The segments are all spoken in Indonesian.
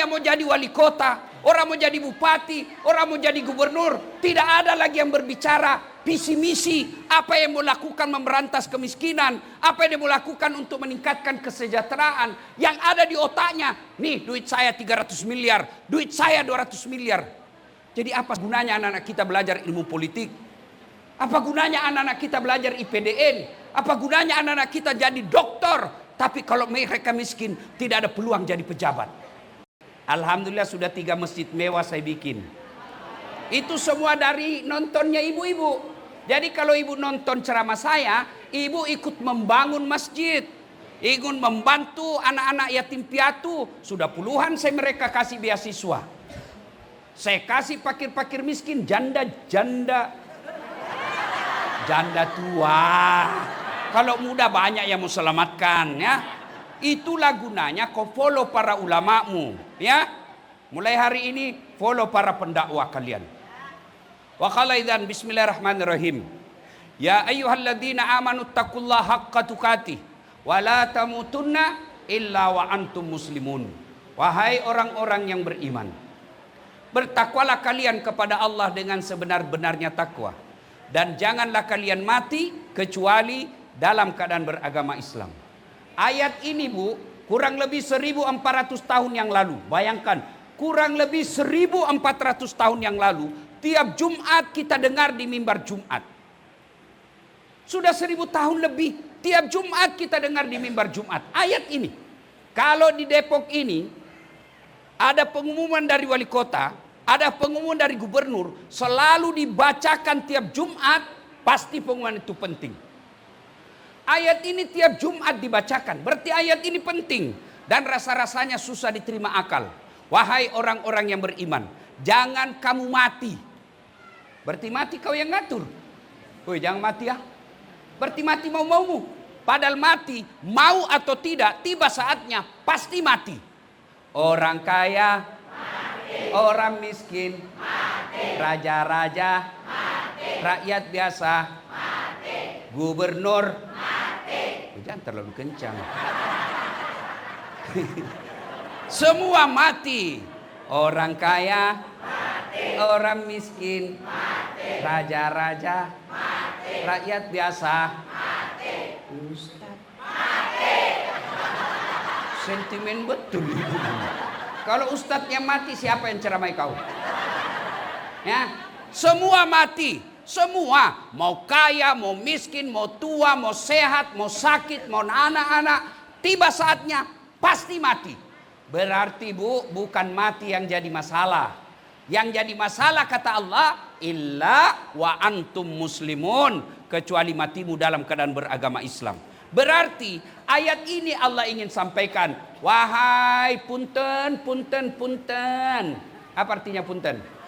yang mau jadi wali kota, orang mau jadi bupati, orang mau jadi gubernur, tidak ada lagi yang berbicara visi misi, apa yang mau lakukan memberantas kemiskinan, apa yang dia mau lakukan untuk meningkatkan kesejahteraan. Yang ada di otaknya, nih duit saya 300 miliar, duit saya 200 miliar. Jadi apa gunanya anak-anak kita belajar ilmu politik? Apa gunanya anak-anak kita belajar IPDN? Apa gunanya anak-anak kita jadi dokter? Tapi kalau mereka miskin, tidak ada peluang jadi pejabat. Alhamdulillah sudah 3 masjid mewah saya bikin. Itu semua dari nontonnya ibu-ibu. Jadi kalau ibu nonton ceramah saya, ibu ikut membangun masjid, ikut membantu anak-anak yatim piatu. Sudah puluhan saya mereka kasih beasiswa. Saya kasih fakir-fakir miskin, janda tua. Kalau muda banyak yang mau selamatkan, ya. Itulah gunanya kau follow para ulamamu, ya. Mulai hari ini follow para pendakwah kalian. Wa qala idzan bismillahirrahmanirrahim. Ya ayyuhalladzina amanu taqullaha haqqa tuqatih wa la tamutunna illa wa antum muslimun. Wahai orang-orang yang beriman, bertakwalah kalian kepada Allah dengan sebenar-benarnya takwa, dan janganlah kalian mati kecuali dalam keadaan beragama Islam. Ayat ini Bu, kurang lebih 1400 tahun yang lalu. Bayangkan, kurang lebih 1400 tahun yang lalu, tiap Jumat kita dengar di mimbar Jumat. Sudah 1000 tahun lebih, tiap Jumat kita dengar di mimbar Jumat. Ayat ini, kalau di Depok ini, ada pengumuman dari wali kota, ada pengumuman dari gubernur, selalu dibacakan tiap Jumat, pasti pengumuman itu penting. Ayat ini tiap Jumat dibacakan, berarti ayat ini penting. Dan rasa-rasanya susah diterima akal. Wahai orang-orang yang beriman, jangan kamu mati. Berarti mati kau yang ngatur. Woi, jangan mati ya. Berarti mati mau-maumu. Padahal mati, mau atau tidak, tiba saatnya pasti mati. Orang kaya, mati. Orang miskin, mati. Raja-raja, mati. Rakyat biasa, mati. Gubernur, mati. Jangan terlalu kencang. Semua mati. Orang kaya, mati. Orang miskin, mati. Raja-raja, mati. Rakyat biasa, mati. Ustaz, mati. Sentimen betul. Kalau ustadznya mati, siapa yang ceramai kau? Ya, semua mati. Semua, mau kaya, mau miskin, mau tua, mau sehat, mau sakit, mau anak-anak, tiba saatnya pasti mati. Berarti Bu, bukan mati yang jadi masalah. Yang jadi masalah kata Allah, illa wa antum muslimun, kecuali matimu dalam keadaan beragama Islam. Berarti ayat ini Allah ingin sampaikan, wahai punten. Apa artinya punten?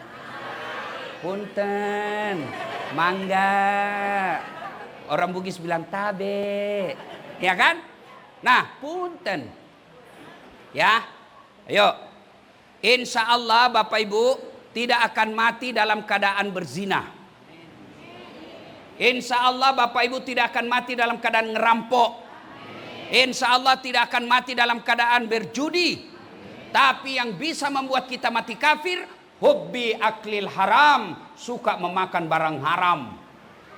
Punten, mangga. Orang Bugis bilang tabe, ya kan? Nah, punten. Ya, ayo. Insya Allah Bapak Ibu tidak akan mati dalam keadaan berzina. Insya Allah Bapak Ibu tidak akan mati dalam keadaan ngerampok. Insya Allah tidak akan mati dalam keadaan berjudi. Tapi yang bisa membuat kita mati kafir, hubbi aklil haram, suka memakan barang haram.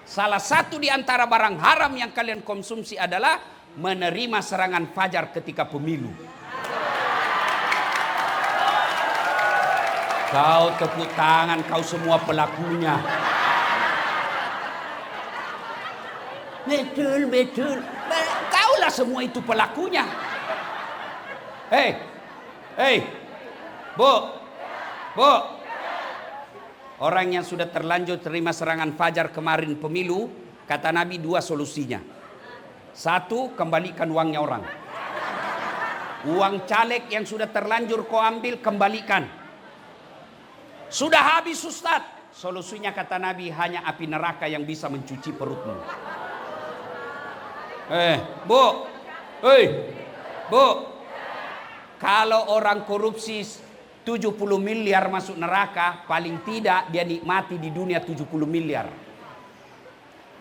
Salah satu di antara barang haram yang kalian konsumsi adalah menerima serangan fajar ketika pemilu. Kau tepuk tangan, kau semua pelakunya. Betul. Kaulah semua itu pelakunya. Hei, Bu. Orang yang sudah terlanjur terima serangan fajar kemarin pemilu, kata Nabi 2 solusinya. 1, kembalikan uangnya orang. Uang caleg yang sudah terlanjur kau ambil, kembalikan. Sudah habis Ustaz. Solusinya kata Nabi, hanya api neraka yang bisa mencuci perutmu. Bu. Kalau orang korupsi 70 miliar masuk neraka, paling tidak dia nikmati di dunia 70 miliar.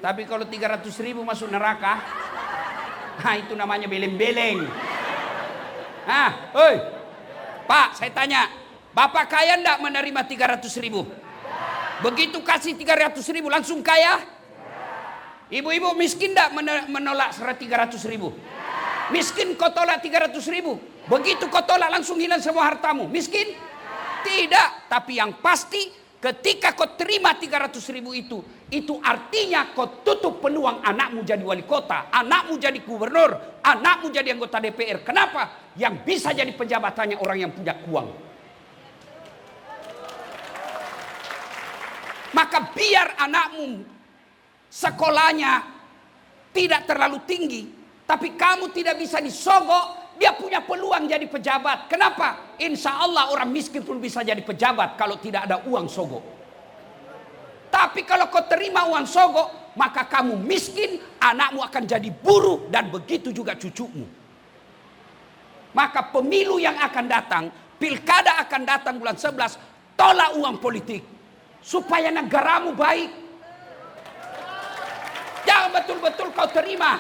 Tapi kalau 300 ribu masuk neraka, itu namanya beleng-beleng. Pak, saya tanya, Bapak kaya enggak menerima 300.000? Begitu kasih 300.000 langsung kaya? Ibu-ibu miskin enggak menolak 300.000? Miskin kau tolak 300.000? Begitu kau tolak langsung hilang semua hartamu? Miskin? Tidak. Tapi yang pasti ketika kau terima 300.000 itu artinya kau tutup peluang anakmu jadi wali kota, anakmu jadi gubernur, anakmu jadi anggota DPR. Kenapa? Yang bisa jadi pejabatannya orang yang punya uang. Maka biar anakmu sekolahnya tidak terlalu tinggi, tapi kamu tidak bisa disogok, dia punya peluang jadi pejabat. Kenapa? Insya Allah orang miskin pun bisa jadi pejabat kalau tidak ada uang sogok. Tapi kalau kau terima uang sogok, maka kamu miskin, anakmu akan jadi buruh, dan begitu juga cucumu. Maka pemilu yang akan datang, pilkada akan datang bulan 11, tolak uang politik supaya negaramu baik. Jangan betul-betul kau terima.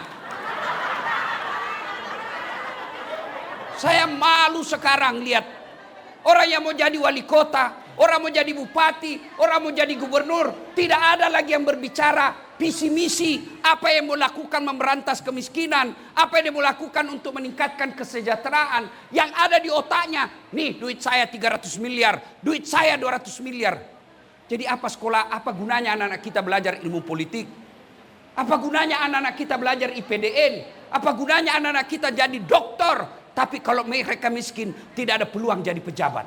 Saya malu sekarang lihat orang yang mau jadi wali kota, orang mau jadi bupati, orang mau jadi gubernur, tidak ada lagi yang berbicara visi misi, apa yang mau lakukan memberantas kemiskinan, apa yang mau lakukan untuk meningkatkan kesejahteraan. Yang ada di otaknya, nih duit saya 300 miliar, duit saya 200 miliar. Jadi apa sekolah, apa gunanya anak-anak kita belajar ilmu politik? Apa gunanya anak-anak kita belajar IPDN? Apa gunanya anak-anak kita jadi dokter? Tapi kalau mereka miskin, tidak ada peluang jadi pejabat.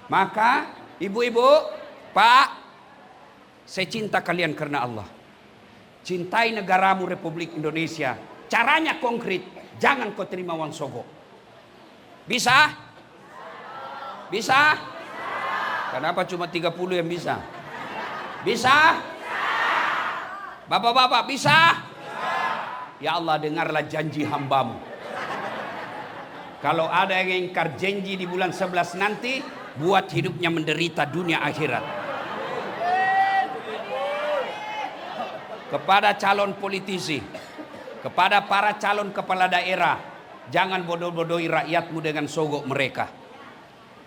Maka ibu-ibu, Pak, saya cinta kalian karena Allah. Cintai negaramu Republik Indonesia. Caranya konkret, jangan kau terima uang sogok. Bisa? Bisa? Kenapa cuma 30 yang bisa? Bisa? Bapak-bapak bisa? Ya Allah, dengarlah janji hambamu. Kalau ada yang ingkar janji di bulan 11 nanti, buat hidupnya menderita dunia akhirat. Kepada calon politisi, kepada para calon kepala daerah, jangan bodoh-bodohi rakyatmu dengan sogok mereka.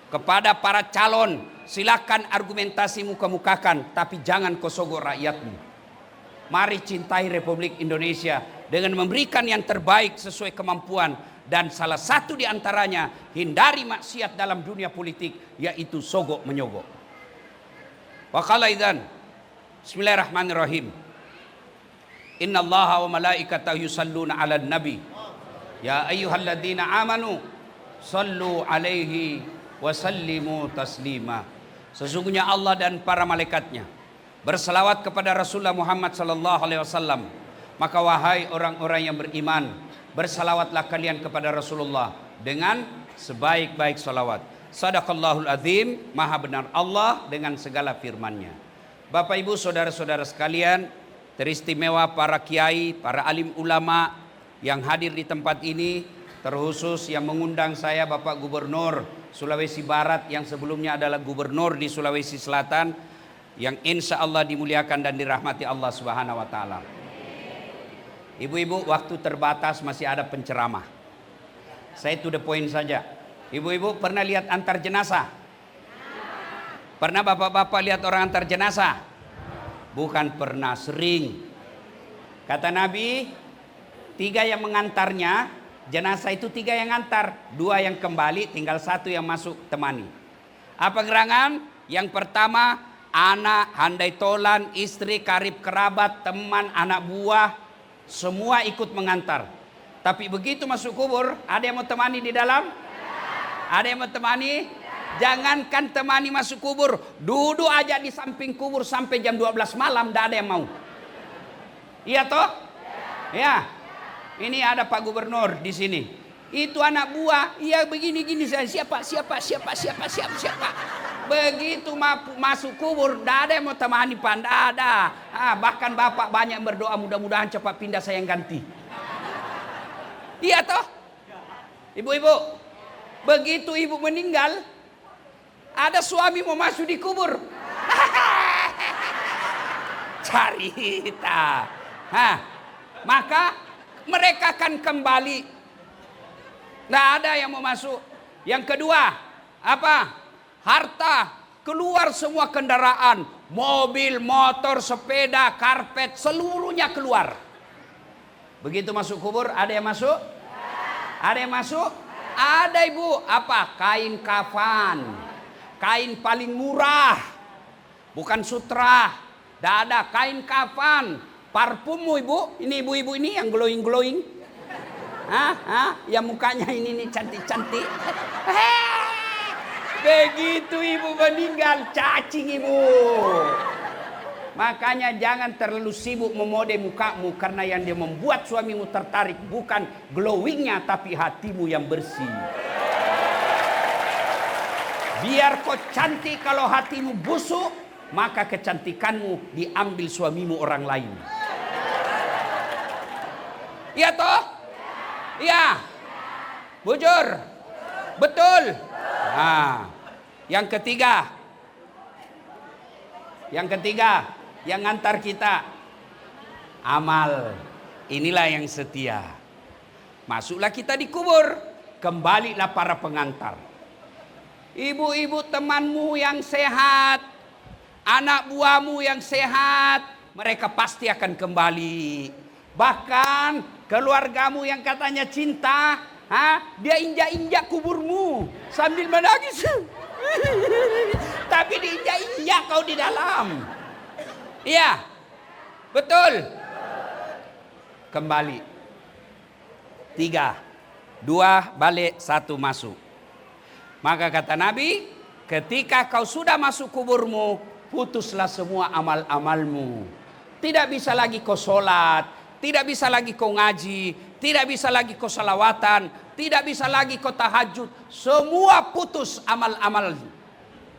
Kepada para calon, silakan argumentasimu kemukakan, tapi jangan kau sogok rakyatmu. Mari cintai Republik Indonesia dengan memberikan yang terbaik sesuai kemampuan. Dan salah satu di antaranya, hindari maksiat dalam dunia politik, yaitu sogok menyogok. Wa qala idzan, bismillahirrahmanirrahim. Innallaha wa malaikatahu yusalluna 'alan nabi. Ya ayyuhalladzina amanu sallu 'alaihi wa sallimu taslima. Sesungguhnya Allah dan para malaikatnya berselawat kepada Rasulullah Muhammad sallallahu alaihi wasallam. Maka wahai orang-orang yang beriman, bersalawatlah kalian kepada Rasulullah dengan sebaik-baik salawat. Sadaqallahul azim, maha benar Allah dengan segala firman-Nya. Bapak Ibu saudara-saudara sekalian, teristimewa para kiai, para alim ulama yang hadir di tempat ini, terkhusus yang mengundang saya Bapak Gubernur Sulawesi Barat yang sebelumnya adalah gubernur di Sulawesi Selatan, yang insya Allah dimuliakan dan dirahmati Allah Subhanahu wa taala. Ibu-ibu, waktu terbatas, masih ada penceramah. Saya to the point saja. Ibu-ibu pernah lihat antar jenazah? Pernah bapak-bapak lihat orang antar jenazah? Bukan pernah, sering. Kata Nabi, 3 yang mengantarnya, jenazah itu 3 yang antar, 2 yang kembali, tinggal 1 yang masuk temani. Apa gerangan? Yang pertama, anak, handai tolan, istri, karib kerabat, teman, anak buah, semua ikut mengantar. Tapi begitu masuk kubur, ada yang mau temani di dalam? Ada yang mau temani? Jangankan temani masuk kubur, duduk aja di samping kubur sampai jam 12 malam, tidak ada yang mau. Iya toh? Ya. Ini ada Pak Gubernur di sini. Itu anak buah, iya begini-gini, saya siapa. Begitu masuk kubur, tidak ada yang mau temani, Pak, tidak ada. Bahkan bapak banyak berdoa, mudah-mudahan cepat pindah saya yang ganti. Iya toh? Ibu-ibu, begitu ibu meninggal, ada suami mau masuk di kubur. Cerita. Maka mereka akan kembali. Tidak ada yang mau masuk. Yang kedua, apa? Harta. Keluar semua kendaraan, mobil, motor, sepeda, karpet, seluruhnya keluar. Begitu masuk kubur, ada yang masuk? Ada yang masuk? Ada ibu. Apa? Kain kafan. Kain paling murah. Bukan sutra. Tidak ada kain kafan. Parfummu ibu. Ini ibu-ibu ini yang glowing-glowing. Yang mukanya ini nih cantik-cantik. Begitu ibu meninggal, cacing ibu. Makanya jangan terlalu sibuk memode mukamu, karena yang dia membuat suamimu tertarik bukan glowingnya, tapi hatimu yang bersih. Biar kau cantik, kalau hatimu busuk, maka kecantikanmu diambil suamimu orang lain. Iya toh? Iya. Bujur. Betul. Nah. Yang ketiga, yang ngantar kita amal. Inilah yang setia. Masuklah kita di kubur, kembalilah para pengantar. Ibu-ibu temanmu yang sehat, anak buahmu yang sehat, mereka pasti akan kembali. Bahkan keluargamu yang katanya cinta, dia injak-injak kuburmu sambil menangis. Tapi diinjak-injak kau di dalam. Iya. Betul. Kembali. 3, 2 balik, 1 masuk. Maka kata Nabi, ketika kau sudah masuk kuburmu, putuslah semua amal-amalmu. Tidak bisa lagi kau sholat, tidak bisa lagi kau ngaji, tidak bisa lagi kau salawatan, tidak bisa lagi kau tahajud. Semua putus amal-amal.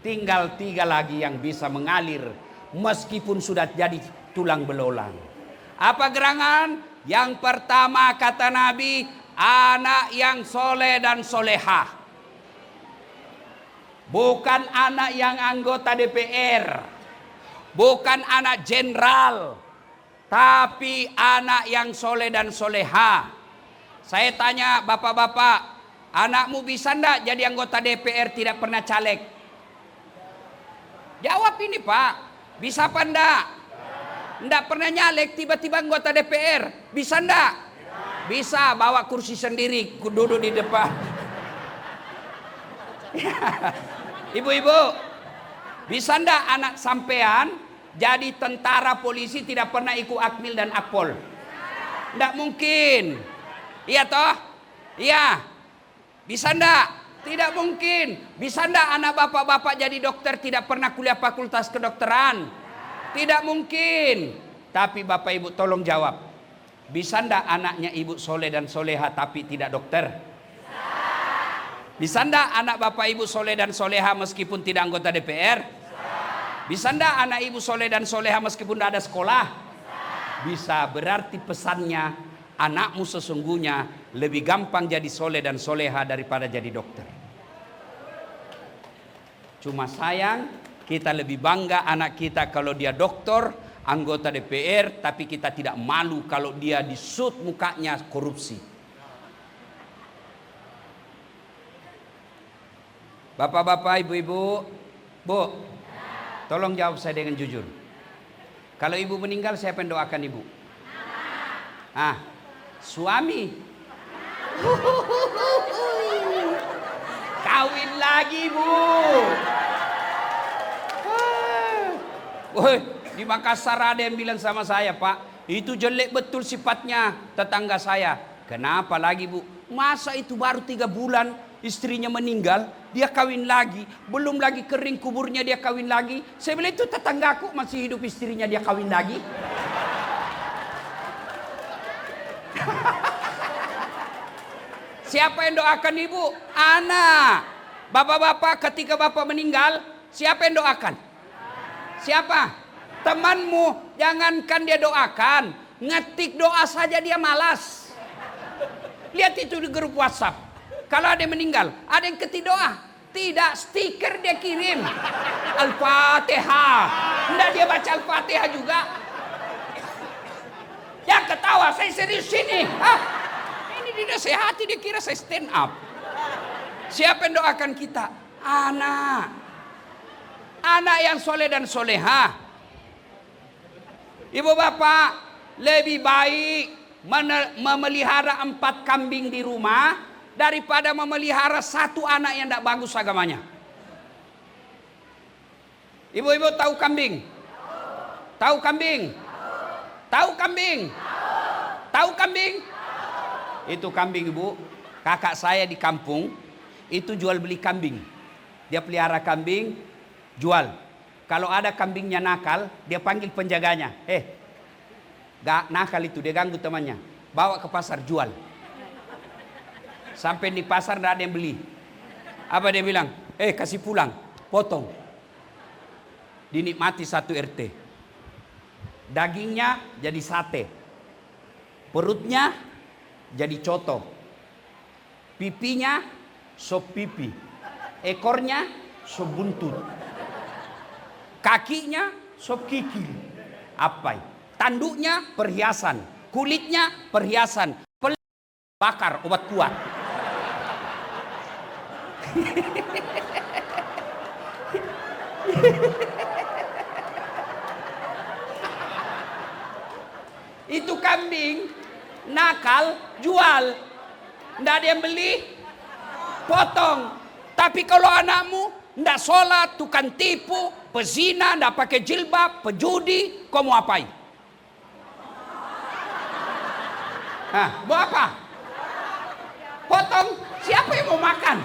Tinggal 3 lagi yang bisa mengalir meskipun sudah jadi tulang belulang. Apa gerangan? Yang pertama kata Nabi, anak yang soleh dan solehah. Bukan anak yang anggota DPR, bukan anak jenderal, tapi anak yang soleh dan soleha. Saya tanya bapak-bapak, anakmu bisa ndak jadi anggota DPR tidak pernah caleg? Jawab ini pak, bisa apa ndak? Ndak pernah nyalek, tiba-tiba anggota DPR, bisa ndak? Bisa, bawa kursi sendiri, duduk di depan. Ibu-ibu, bisa ndak anak sampean jadi tentara polisi tidak pernah ikut akmil dan akpol? Ndak mungkin. Iya toh? Iya. Bisa ndak? Tidak mungkin. Bisa ndak anak bapak-bapak jadi dokter tidak pernah kuliah fakultas kedokteran? Tidak mungkin. Tapi bapak ibu tolong jawab. Bisa ndak anaknya ibu soleh dan soleha tapi tidak dokter? Bisa ndak anak bapak ibu soleh dan soleha meskipun tidak anggota DPR? Bisa ndak anak ibu soleh dan soleha meskipun tidak ada sekolah? Bisa. Berarti pesannya, anakmu sesungguhnya lebih gampang jadi soleh dan soleha daripada jadi dokter. Cuma sayang, kita lebih bangga anak kita kalau dia dokter, anggota DPR, tapi kita tidak malu kalau dia disut mukanya korupsi. Bapak-bapak, ibu-ibu, bu, tolong jawab saya dengan jujur. Kalau ibu meninggal, siapa yang doakan ibu? Suami. Kawin lagi bu. Woi, di Makassar ada yang bilang sama saya, Pak, itu jelek betul sifatnya tetangga saya. Kenapa lagi bu? Masa itu baru 3 bulan istrinya meninggal, dia kawin lagi, belum lagi kering kuburnya dia kawin lagi. Saya bilang itu tetanggaku masih hidup istrinya dia kawin lagi. Siapa yang doakan ibu? Anak. Bapak-bapak ketika bapak meninggal, siapa yang doakan? Siapa? Temanmu. Jangankan dia doakan, ngetik doa saja dia malas. Lihat itu di grup WhatsApp. Kalau ada yang meninggal, ada yang ketik doa. Tidak, stiker dia kirim. Al-Fatihah. Enggak dia baca Al-Fatihah juga. Ya ketawa, saya serius sini. Ini dinasehati, dia kira saya stand up. Siapa yang doakan kita? Anak. Anak yang soleh dan soleha. Ibu bapak, lebih baik memelihara 4 kambing di rumah daripada memelihara 1 anak yang tidak bagus agamanya. Ibu-ibu tahu kambing? Tahu kambing? Tahu kambing? Tahu kambing? Itu kambing, ibu. Kakak saya di kampung itu jual beli kambing. Dia pelihara kambing, jual. Kalau ada kambingnya nakal, dia panggil penjaganya. Gak nakal itu, dia ganggu temannya. Bawa ke pasar, jual. Sampai di pasar tidak ada yang beli. Apa dia bilang? Kasih pulang, potong. Dinikmati 1 RT. Dagingnya jadi sate. Perutnya jadi coto. Pipinya sop pipi. Ekornya sop buntut. Kakinya sop kikil. Apa? Tanduknya perhiasan. Kulitnya perhiasan. Bakar obat kuat. Itu kambing nakal, jual. Tidak ada yang beli, potong. Tapi kalau anakmu tidak sholat, tukang tipu, pezina, tidak pakai jilbab, pejudi, kau mau apain? Mau apa? Potong, siapa yang mau makan?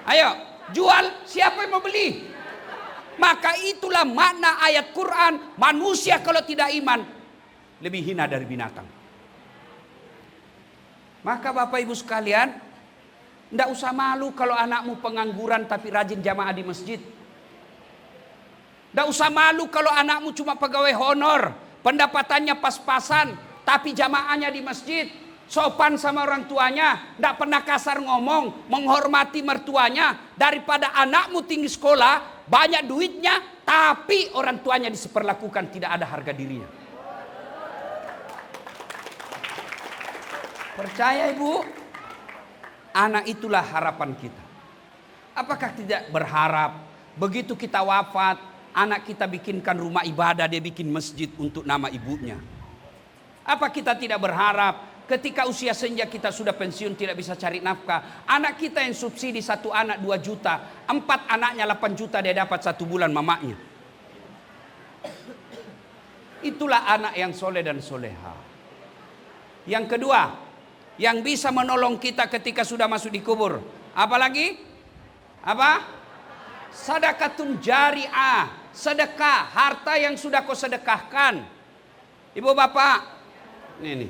Ayo, jual, siapa yang mau beli? Maka itulah makna ayat Quran, manusia kalau tidak iman lebih hina dari binatang. Maka Bapak Ibu sekalian, tidak usah malu kalau anakmu pengangguran tapi rajin jamaah di masjid. Tidak usah malu kalau anakmu cuma pegawai honor, pendapatannya pas-pasan, tapi jamaahnya di masjid. Sopan sama orang tuanya, tidak pernah kasar ngomong, menghormati mertuanya. Daripada anakmu tinggi sekolah, banyak duitnya, tapi orang tuanya diseperlakukan, tidak ada harga dirinya. Percaya ibu, anak itulah harapan kita. Apakah tidak berharap begitu kita wafat, anak kita bikinkan rumah ibadah, dia bikin masjid untuk nama ibunya? Apa kita tidak berharap ketika usia senja kita sudah pensiun tidak bisa cari nafkah, anak kita yang subsidi 1 anak 2 juta, 4 anaknya 8 juta dia dapat 1 bulan mamanya. Itulah anak yang soleh dan soleha. Yang kedua, yang bisa menolong kita ketika sudah masuk di kubur. Apalagi? Apa? Sedekatun jariah. Sedekah, harta yang sudah kau sedekahkan. Ibu bapak, ini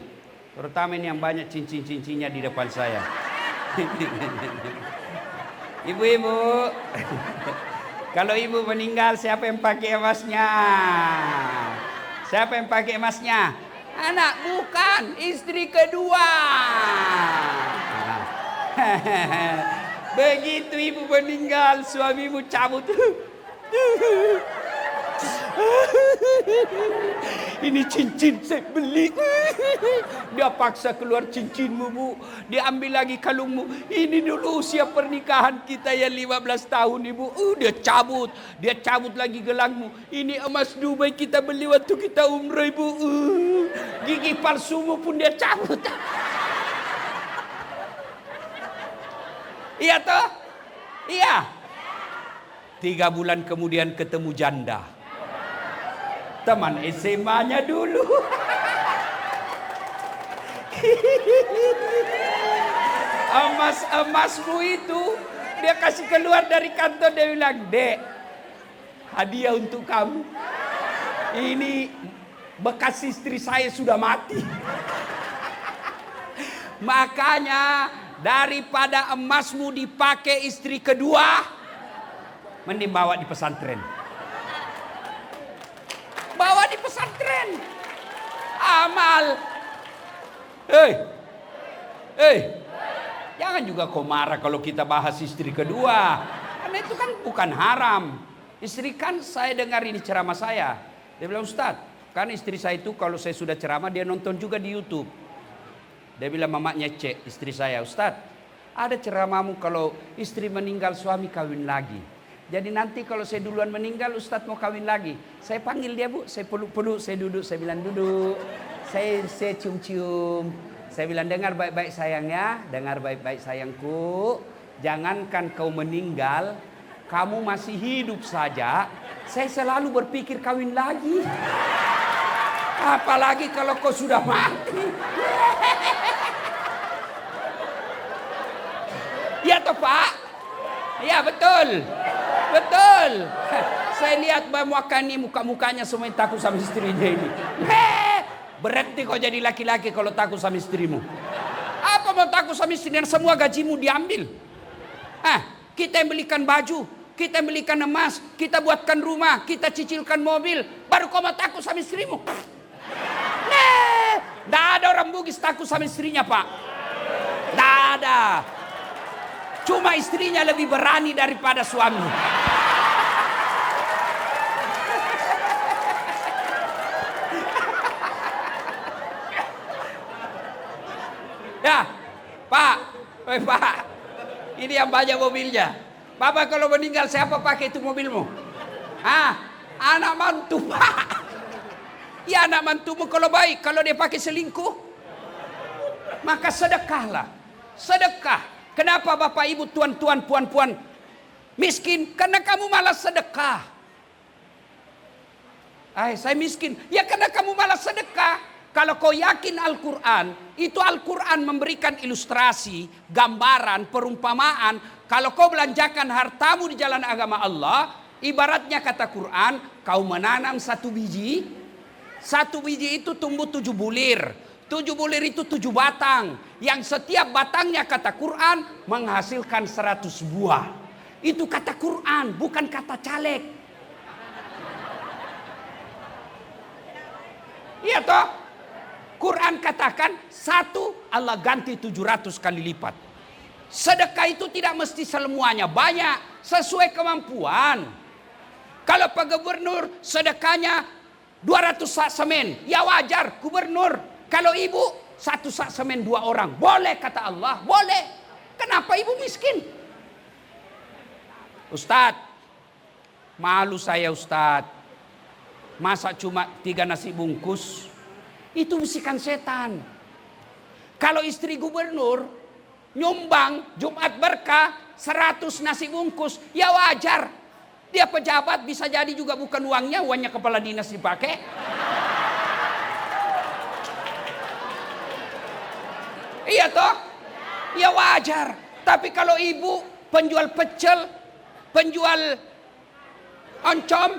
terutama ini yang banyak cincin-cincinnya di depan saya. Ibu-ibu, kalau ibu meninggal siapa yang pakai emasnya? Siapa yang pakai emasnya? Anak, bukan, istri kedua. Begitu ibu meninggal, suamimu cabut. Ini cincin saya beli. Dia paksa keluar cincinmu, bu. Dia ambil lagi kalungmu. Ini dulu usia pernikahan kita yang 15 tahun, ibu. Dia cabut. Dia cabut lagi gelangmu. Ini emas Dubai kita beli waktu kita umrah, ibu. Gigi palsumu pun dia cabut. Iya toh? Iya. 3 bulan kemudian ketemu janda. Teman SMA-nya dulu. Emasmu itu dia kasih keluar dari kantor, dia bilang, "Dek, hadiah untuk kamu. Ini bekas istri saya sudah mati." Makanya daripada emasmu dipakai istri kedua, mending bawa di pesantren. Bawa di pesantren. Amal. Jangan juga kau marah kalau kita bahas istri kedua. Karena itu kan bukan haram. Istri kan saya dengar ini ceramah saya. Dia bilang, "Ustaz, kan istri saya itu kalau saya sudah ceramah dia nonton juga di YouTube." Dia bilang, "Mamanya cek istri saya, Ustaz, Ada ceramahmu kalau istri meninggal suami kawin lagi. Jadi nanti kalau saya duluan meninggal Ustadz mau kawin lagi. Saya panggil dia Bu, saya peluk-peluk, saya duduk, saya bilang duduk. Saya cium-cium. Saya bilang dengar baik-baik sayang ya, dengar baik-baik sayangku. Jangankan kau meninggal, kamu masih hidup saja. Saya selalu berpikir kawin lagi. Apalagi kalau kau sudah mati. Ya toh Pak? Ya betul. Betul. Saya lihat muka ini, muka-mukanya semua takut sama istrinya ini. Berhenti kau jadi laki-laki kalau takut sama istrimu. Apa mau takut sama istri dan semua gajimu diambil? Kita yang belikan baju, kita yang belikan emas, kita buatkan rumah, kita cicilkan mobil, baru kau mau takut sama istrimu? Tidak ada orang Bugis takut sama istrinya Pak. Tidak ada. Cuma istrinya lebih berani daripada suami. Ya, Pak, Pak, ini yang banyak mobilnya. Bapak kalau meninggal siapa pakai itu mobilmu? Anak mantu Pak. Ya anak mantumu kalau baik, kalau dia pakai selingkuh, maka sedekahlah. Sedekah. Kenapa Bapak Ibu tuan-tuan puan-puan miskin? Karena kamu malas sedekah. Saya miskin. Ya karena kamu malas sedekah. Kalau kau yakin Al-Quran, itu Al-Quran memberikan ilustrasi, gambaran, perumpamaan. Kalau kau belanjakan hartamu di jalan agama Allah, ibaratnya kata Quran, kau menanam satu biji itu tumbuh 7 bulir. 7 bulir itu 7 batang. Yang setiap batangnya kata Quran menghasilkan 100 buah. Itu kata Quran, bukan kata caleg. Iya toh? Quran katakan 1 Allah ganti 700 kali lipat. Sedekah itu tidak mesti semuanya banyak, sesuai kemampuan. Kalau Pak Gubernur sedekahnya 200 sak semen, ya wajar gubernur. Kalau ibu 1 sak semen 2 orang, boleh kata Allah, boleh. Kenapa ibu miskin? Ustadz, malu saya Ustadz. Masa cuma 3 nasi bungkus? Itu bisikan setan. Kalau istri gubernur nyumbang Jumat berkah 100 nasi bungkus, ya wajar. Dia pejabat bisa jadi juga bukan uangnya kepala dinas dipakai. Iya toh? Ya wajar. Tapi kalau ibu penjual pecel, penjual oncom,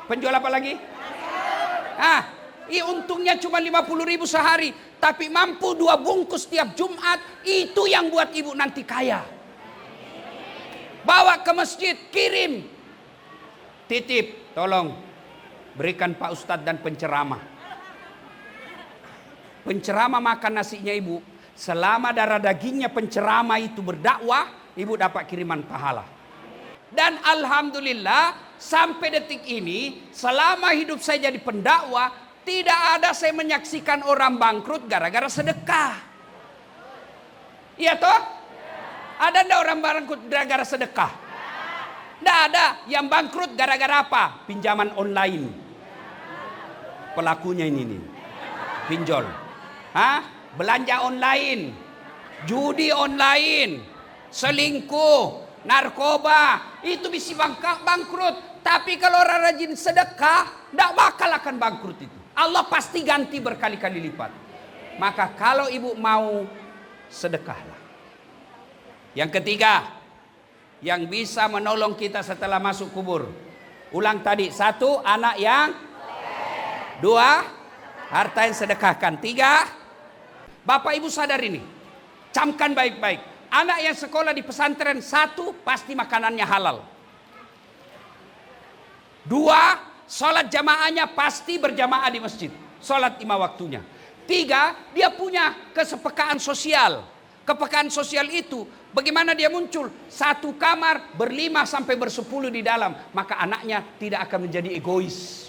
penjual apa lagi? Untungnya cuma 50.000 sehari, tapi mampu 2 bungkus tiap Jumat, itu yang buat ibu nanti kaya. Bawa ke masjid, kirim. Titip, tolong berikan Pak Ustadz dan penceramah. Penceramah makan nasinya ibu. Selama darah dagingnya penceramah itu berdakwah, ibu dapat kiriman pahala. Dan alhamdulillah sampai detik ini, selama hidup saya jadi pendakwah, tidak ada saya menyaksikan orang bangkrut gara-gara sedekah. Iya toh? Ada enggak orang bangkrut gara-gara sedekah? Tidak ada. Yang bangkrut gara-gara apa? Pinjaman online. Pelakunya ini nih. Pinjol. Belanja online, judi online, selingkuh, narkoba, itu bisa bangkrut. Tapi kalau orang rajin sedekah, tidak bakal akan bangkrut itu. Allah pasti ganti berkali-kali lipat. Maka kalau ibu mau, sedekahlah. Yang ketiga, yang bisa menolong kita setelah masuk kubur. Ulang tadi, 1, anak yang 2, harta yang sedekahkan. 3, Bapak Ibu sadar ini, camkan baik-baik. Anak yang sekolah di pesantren, 1, pasti makanannya halal. 2, sholat jamaahnya pasti berjamaah di masjid. Sholat 5 waktunya. 3, dia punya kesepekaan sosial. Kepekaan sosial itu, bagaimana dia muncul? 1 kamar, 5 sampai 10 di dalam. Maka anaknya tidak akan menjadi egois.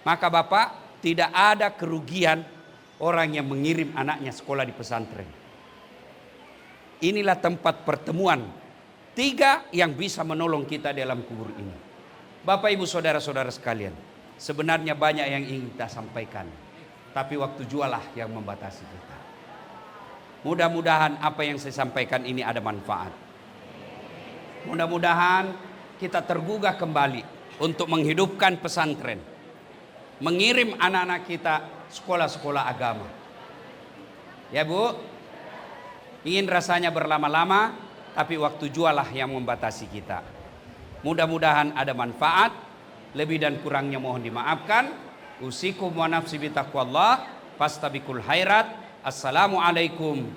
Maka Bapak, tidak ada kerugian orang yang mengirim anaknya sekolah di pesantren. Inilah tempat pertemuan 3 yang bisa menolong kita dalam kubur ini. Bapak ibu saudara-saudara sekalian, sebenarnya banyak yang ingin kita sampaikan, tapi waktu jualah yang membatasi kita. Mudah-mudahan apa yang saya sampaikan ini ada manfaat. Mudah-mudahan kita tergugah kembali untuk menghidupkan pesantren, mengirim anak-anak kita sekolah-sekolah agama. Ya Bu, ingin rasanya berlama-lama, tapi waktu jualah yang membatasi kita. Mudah-mudahan ada manfaat. Lebih dan kurangnya mohon dimaafkan. Usikum wa nafsi bitaqwallah, fastabikul khairat. Assalamualaikum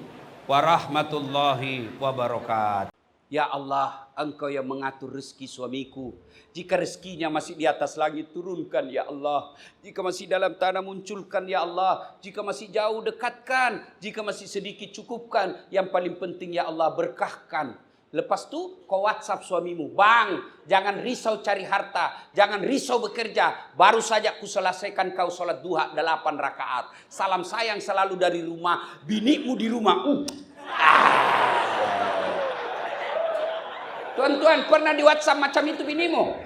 warahmatullahi wabarakatuh. Ya Allah, Engkau yang mengatur rezeki suamiku. Jika rezekinya masih di atas langit, turunkan ya Allah. Jika masih dalam tanah, munculkan ya Allah. Jika masih jauh, dekatkan. Jika masih sedikit, cukupkan. Yang paling penting ya Allah, berkahkan. Lepas itu kau WhatsApp suamimu, bang, jangan risau cari harta, jangan risau bekerja. Baru saja ku selesaikan kau sholat duha 8 rakaat. Salam sayang selalu dari rumah, binimu di rumah. Tuan-tuan, pernah di WhatsApp macam itu binimu?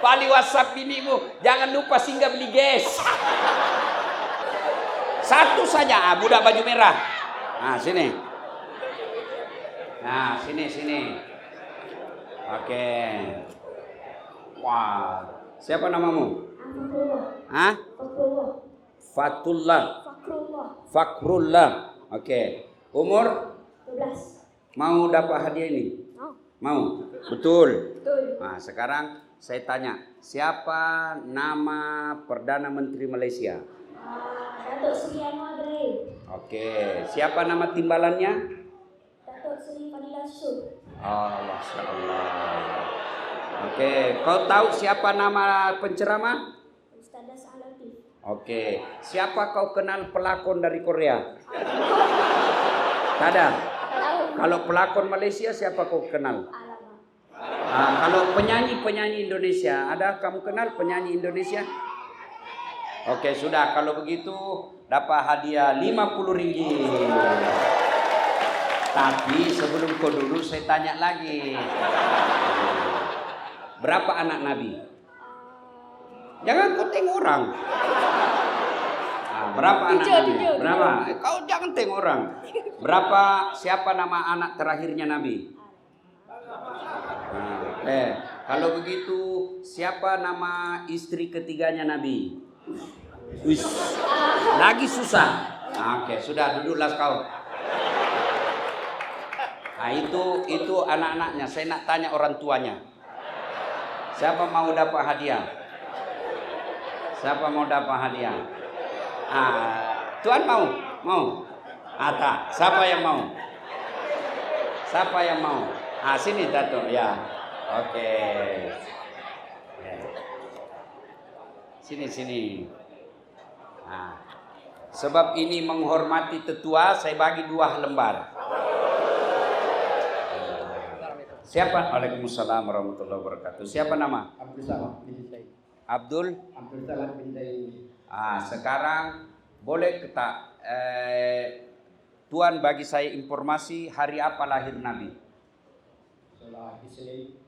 Pali WhatsApp binimu, jangan lupa singgah beli gas. Satu saja, budak baju merah. Nah, sini. Nah, sini. Oke. Wah, siapa namamu? Hah? Fatullah. Fakrullah. Oke. Umur? 12. Mau dapat hadiah ini? Mau? Betul. Nah, sekarang saya tanya, siapa nama Perdana Menteri Malaysia? Datuk Seri Anwar Ibrahim. Oke, siapa nama timbalannya? Datuk Seri Fadilah Syur. Oh, Masya Allah. Oke, kau tahu siapa nama penceramah? Ustazah Salatif. Oke, siapa kau kenal pelakon dari Korea? Tak ada. Kalau pelakon Malaysia siapa kau kenal? Kalau penyanyi Indonesia, ada kamu kenal penyanyi Indonesia? Oke, sudah, kalau begitu dapat hadiah 50 ringgit. Tapi sebelum kau dulu saya tanya lagi. Berapa anak Nabi? Jangan kau tengok orang. Berapa anak Nabi? Berapa? Kau jangan tengok orang. Berapa, siapa nama anak terakhirnya Nabi? Kalau begitu siapa nama istri ketiganya Nabi? Lagi susah. Oke, sudah duduklah kau. Nah, itu anak-anaknya. Saya nak tanya orang tuanya. Siapa mau dapat hadiah? Siapa mau dapat hadiah? Tuan mau? Mau? Tak. Siapa yang mau? Siapa yang mau? Sini Dato' ya. Oke. Sini. Sebab ini menghormati tetua, saya bagi 2 lembar. Siapa? Waalaikumsalam warahmatullahi wabarakatuh. Siapa nama? Abdul Salam bin Zaid. Abdul Salam bin Zaid. Sekarang boleh kita Tuan bagi saya informasi hari apa lahir Nabi? Hari Senin.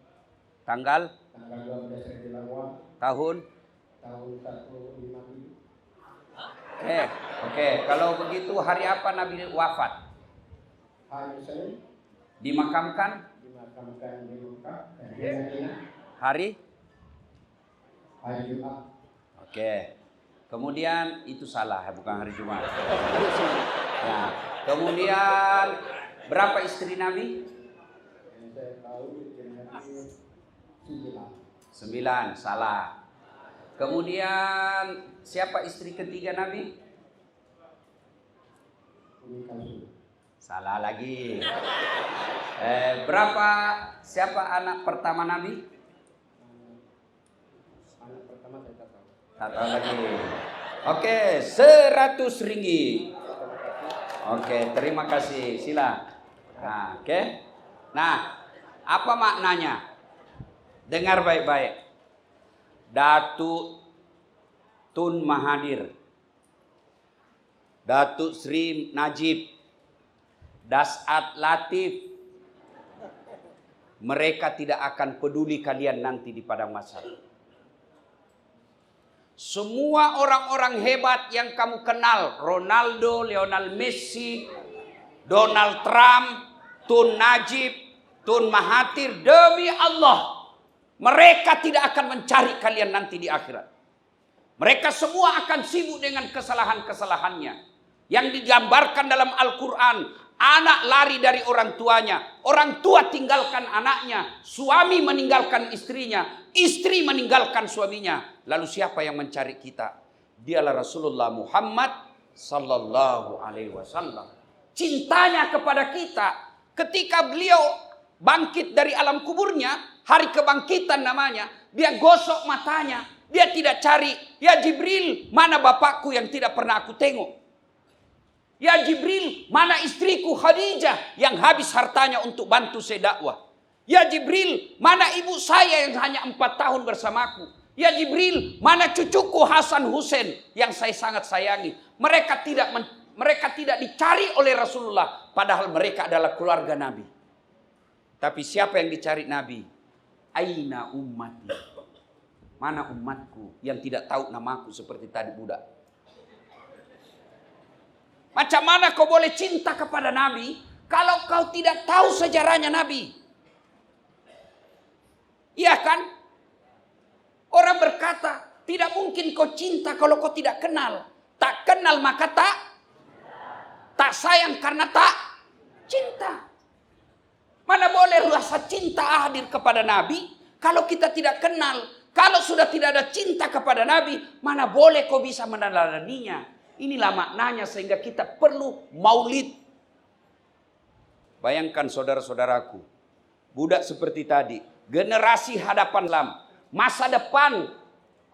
Tanggal 12 Rabiul Awal. Tahun 157. Oke. Kalau begitu hari apa Nabi wafat? Hari Senin. Dimakamkan di Mekah dan di Madinah. hari Jumat. Oke. Kemudian itu salah, bukan hari Jumat. Nah, kemudian berapa istri Nabi? Yang saya tahu Nabi 9, salah. Kemudian siapa istri ketiga Nabi? Salah lagi. Siapa anak pertama Nabi? Anak pertama saya tak tahu. Tak tahu lagi. Oke, 100 ringgit. Oke, terima kasih. Sila. Oke. Nah, apa maknanya? Dengar baik-baik. Datuk Tun Mahathir, Datuk Sri Najib, Dasat Latif, mereka tidak akan peduli kalian nanti di padang mahsyar. Semua orang-orang hebat yang kamu kenal, Ronaldo, Lionel Messi, Donald Trump, Tun Najib, Tun Mahathir, demi Allah, mereka tidak akan mencari kalian nanti di akhirat. Mereka semua akan sibuk dengan kesalahan-kesalahannya yang digambarkan dalam Al-Quran. Anak lari dari orang tuanya, orang tua tinggalkan anaknya, suami meninggalkan istrinya, istri meninggalkan suaminya. Lalu siapa yang mencari kita? Dialah Rasulullah Muhammad sallallahu alaihi wasallam. Cintanya kepada kita ketika beliau bangkit dari alam kuburnya, hari kebangkitan namanya, dia gosok matanya, dia tidak cari, ya Jibril, mana bapakku yang tidak pernah aku tengok? Ya Jibril, mana istriku Khadijah yang habis hartanya untuk bantu saya dakwah? Ya Jibril, mana ibu saya yang hanya 4 tahun bersamaku? Ya Jibril, mana cucuku Hasan Hussein yang saya sangat sayangi? Mereka tidak dicari oleh Rasulullah, padahal mereka adalah keluarga Nabi. Tapi siapa yang dicari Nabi? Aina ummati? Mana umatku yang tidak tahu namaku seperti tadi budak? Macam mana kau boleh cinta kepada Nabi kalau kau tidak tahu sejarahnya Nabi? Iya kan? Orang berkata, tidak mungkin kau cinta kalau kau tidak kenal. Tak kenal maka tak sayang karena tak cinta. Mana boleh rasa cinta hadir kepada Nabi kalau kita tidak kenal? Kalau sudah tidak ada cinta kepada Nabi, mana boleh kau bisa meneladaninya? Inilah maknanya sehingga kita perlu maulid. Bayangkan saudara-saudaraku, budak seperti tadi, generasi hadapan Islam, masa depan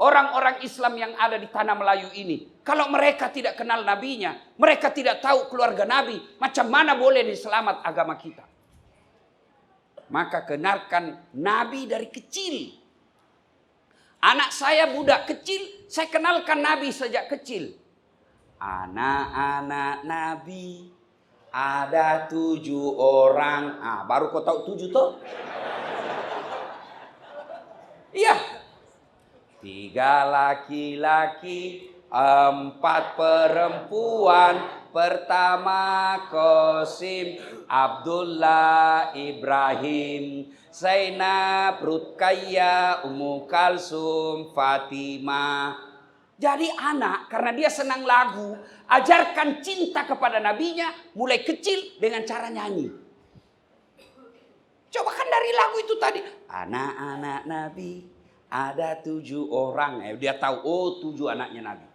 orang-orang Islam yang ada di tanah Melayu ini. Kalau mereka tidak kenal nabinya, mereka tidak tahu keluarga Nabi, macam mana boleh diselamat agama kita? Maka kenalkan Nabi dari kecil. Anak saya budak kecil, saya kenalkan Nabi sejak kecil. Anak-anak Nabi ada 7 orang. Baru kau tahu 7 toh? Iya. 3 laki-laki, 4 perempuan. Pertama Qasim, Abdullah, Ibrahim, Zainab, Ruqayyah, Ummu Kalsum, Fatimah. Jadi anak karena dia senang lagu, ajarkan cinta kepada nabinya mulai kecil dengan cara nyanyi. Coba kan dari lagu itu tadi, anak-anak Nabi ada 7 orang. Dia tahu, oh 7 anaknya Nabi.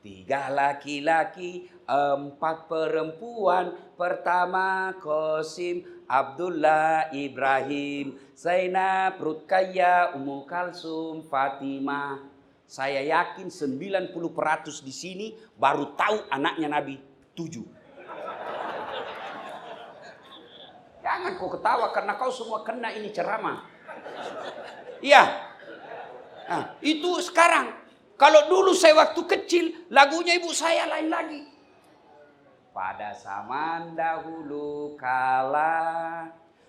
3 laki-laki, 4 perempuan. Pertama Qasim, Abdullah, Ibrahim, Zainab, Ruqayyah, Ummu Kalsum, Fatimah. Saya yakin 90% di sini baru tahu anaknya Nabi 7. Jangan kau ketawa karena kau semua kena ini ceramah. Iya. Nah, itu sekarang. Kalau dulu saya waktu kecil, lagunya ibu saya lain lagi. Pada zaman dahulu kala,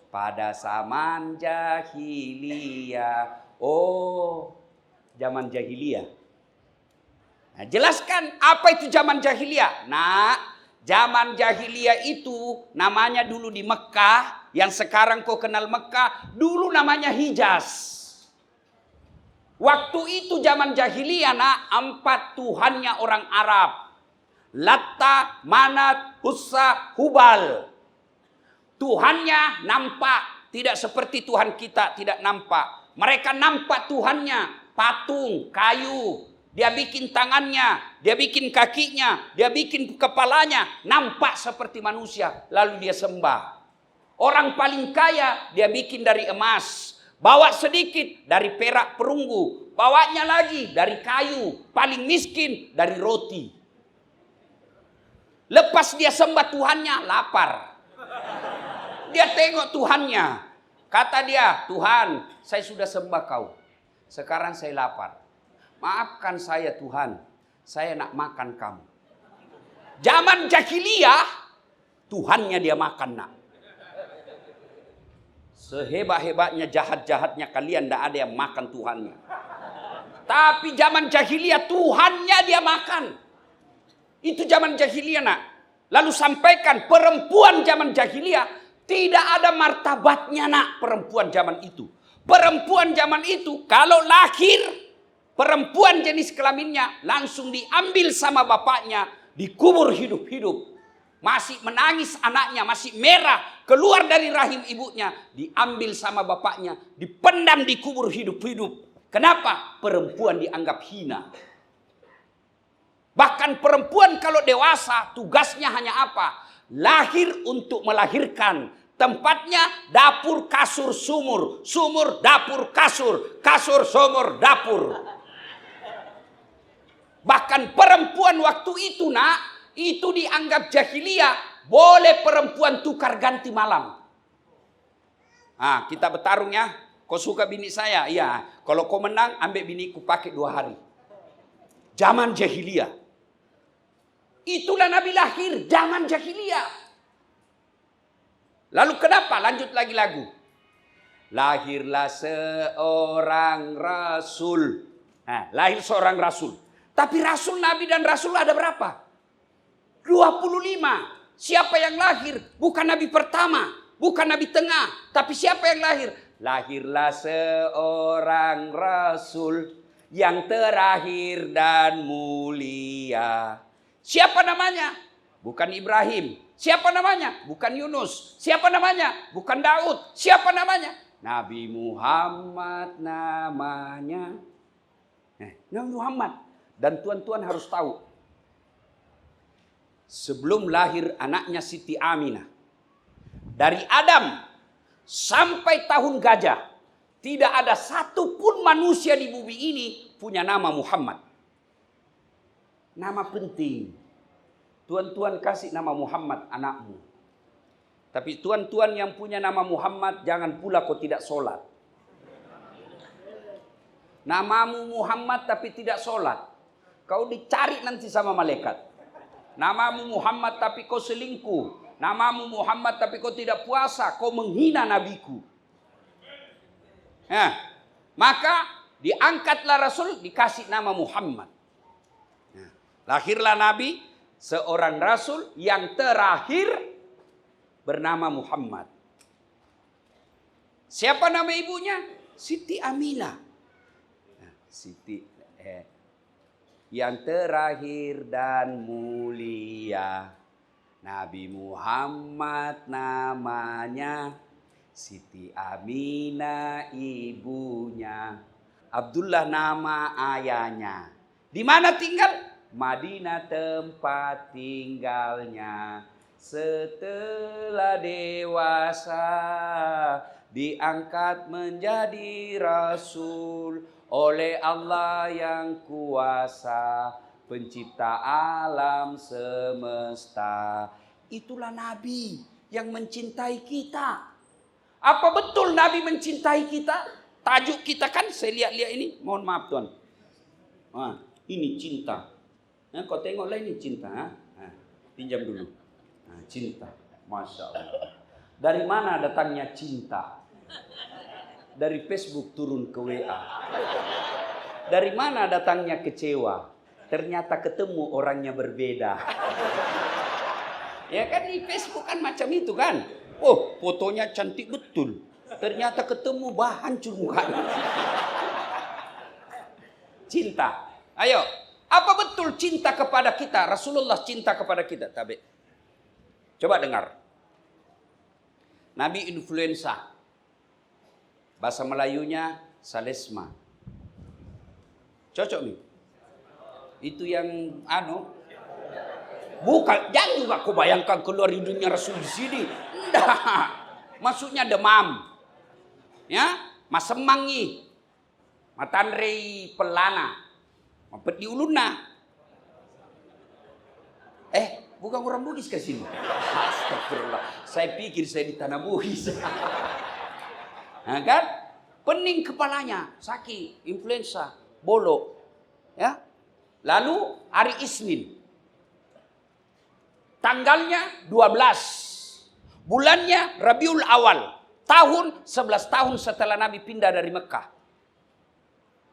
pada zaman jahiliyah. Oh, zaman jahiliyah. Nah, jelaskan apa itu zaman jahiliyah. Nah, zaman jahiliyah itu namanya dulu di Mekah, yang sekarang kau kenal Mekah, dulu namanya Hijaz. Waktu itu zaman jahiliyah, 4 tuhannya orang Arab. Latta, Manat, Uzza, Hubal. Tuhannya nampak, tidak seperti Tuhan kita tidak nampak. Mereka nampak Tuhannya, patung, kayu. Dia bikin tangannya, dia bikin kakinya, dia bikin kepalanya, nampak seperti manusia. Lalu dia sembah. Orang paling kaya dia bikin dari emas. Bawa sedikit dari perak perunggu. Bawanya lagi dari kayu. Paling miskin dari roti. Lepas dia sembah Tuhannya, lapar. Dia tengok Tuhannya. Kata dia, Tuhan, saya sudah sembah kau. Sekarang saya lapar. Maafkan saya Tuhan. saya nak makan kamu. Zaman jahiliyah, Tuhannya dia makan nak. Sehebat-hebatnya, jahat-jahatnya kalian, tidak ada yang makan Tuhannya. Tapi zaman jahiliyah, Tuhannya dia makan. Itu zaman jahiliyah nak. Lalu sampaikan, perempuan zaman jahiliyah tidak ada martabatnya nak, perempuan zaman itu. Perempuan zaman itu kalau lahir, perempuan jenis kelaminnya langsung diambil sama bapaknya, dikubur hidup-hidup. Masih menangis anaknya, masih merah, keluar dari rahim ibunya, diambil sama bapaknya, dipendam, dikubur hidup-hidup. Kenapa? Perempuan dianggap hina. Bahkan perempuan kalau dewasa, tugasnya hanya apa? Lahir untuk melahirkan. Tempatnya dapur, kasur, sumur. Sumur, dapur, kasur. Kasur, sumur, dapur. Bahkan perempuan waktu itu nak, itu dianggap jahiliyah. Boleh perempuan tukar ganti malam. Nah, kita bertarung ya. Kau suka bini saya? Iya. Kalau kau menang, ambil biniku pakai 2 hari. Zaman jahiliyah. Itulah Nabi lahir, zaman jahiliyah. Lalu kenapa? Lanjut lagi lagu. Lahirlah seorang rasul. Nah, lahir seorang rasul. Tapi rasul, nabi dan rasul ada berapa? 25. Siapa yang lahir? Bukan nabi pertama, bukan nabi tengah. Tapi siapa yang lahir? Lahirlah seorang rasul yang terakhir dan mulia. Siapa namanya? Bukan Ibrahim. Siapa namanya? Bukan Yunus. Siapa namanya? Bukan Daud. Siapa namanya? Nabi Muhammad namanya. Nabi Muhammad. Dan tuan-tuan harus tahu. Sebelum lahir anaknya Siti Aminah. Dari Adam sampai tahun gajah. Tidak ada satupun manusia di bumi ini punya nama Muhammad. Nama penting. Tuan-tuan kasih nama Muhammad anakmu. Tapi tuan-tuan yang punya nama Muhammad, jangan pula kau tidak sholat. Namamu Muhammad tapi tidak sholat. Kau dicari nanti sama malaikat. Namamu Muhammad tapi kau selingkuh. Namamu Muhammad tapi kau tidak puasa. Kau menghina nabiku. Nah, maka diangkatlah Rasul, dikasih nama Muhammad. Lahirlah Nabi, seorang Rasul yang terakhir bernama Muhammad. Siapa nama ibunya? Siti Aminah. Yang terakhir dan mulia. Nabi Muhammad namanya. Siti Aminah ibunya. Abdullah nama ayahnya. Di mana tinggal? Madinah tempat tinggalnya. Setelah dewasa diangkat menjadi rasul oleh Allah yang kuasa, pencipta alam semesta. Itulah Nabi yang mencintai kita. Apa betul Nabi mencintai kita? Tajuk kita kan saya lihat-lihat ini. Mohon maaf tuan. Ini cinta. Nah, kau tengoklah ini cinta. Pinjam dulu. Cinta. Masya Allah. Dari mana datangnya cinta? Dari Facebook turun ke WA. Dari mana datangnya kecewa? Ternyata ketemu orangnya berbeda. Ya kan di Facebook kan macam itu kan. Oh, fotonya cantik betul. Ternyata ketemu hancur mukanya. Cinta. Ayo. Apa betul cinta kepada kita? Rasulullah cinta kepada kita. Tabe. Coba dengar. Nabi influenza. Bahasa Melayunya salesma. Cocok nih. Itu yang bukan, jangan juga kau bayangkan keluar hidungnya Rasul di sini. Enggak. Maksudnya demam. Ya, masemangi. Matanrei pelana. Mampet di uluna. Bukan orang Bugis ke sini. Astagfirullah. Saya pikir saya di tanah Bugis. Nah, kan? Pening kepalanya, sakit, influenza, bolok. Ya. Lalu hari Isnin. Tanggalnya 12. Bulannya Rabiul Awal. Tahun 11 tahun setelah Nabi pindah dari Mekah.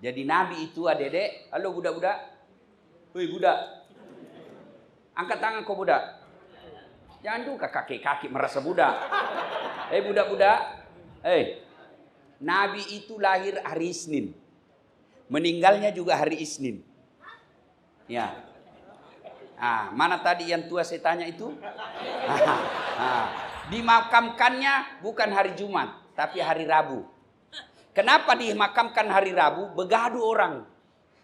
Jadi Nabi itu adik-adik. Halo budak-budak. Woi budak. Angkat tangan kau budak. Jangan duka kaki-kaki merasa budak. Budak-budak. Nabi itu lahir hari Isnin. Meninggalnya juga hari Isnin. Ya. Mana tadi yang tua saya tanya itu? Dimakamkannya bukan hari Jumat, tapi hari Rabu. Kenapa dimakamkan hari Rabu? Begaduh orang.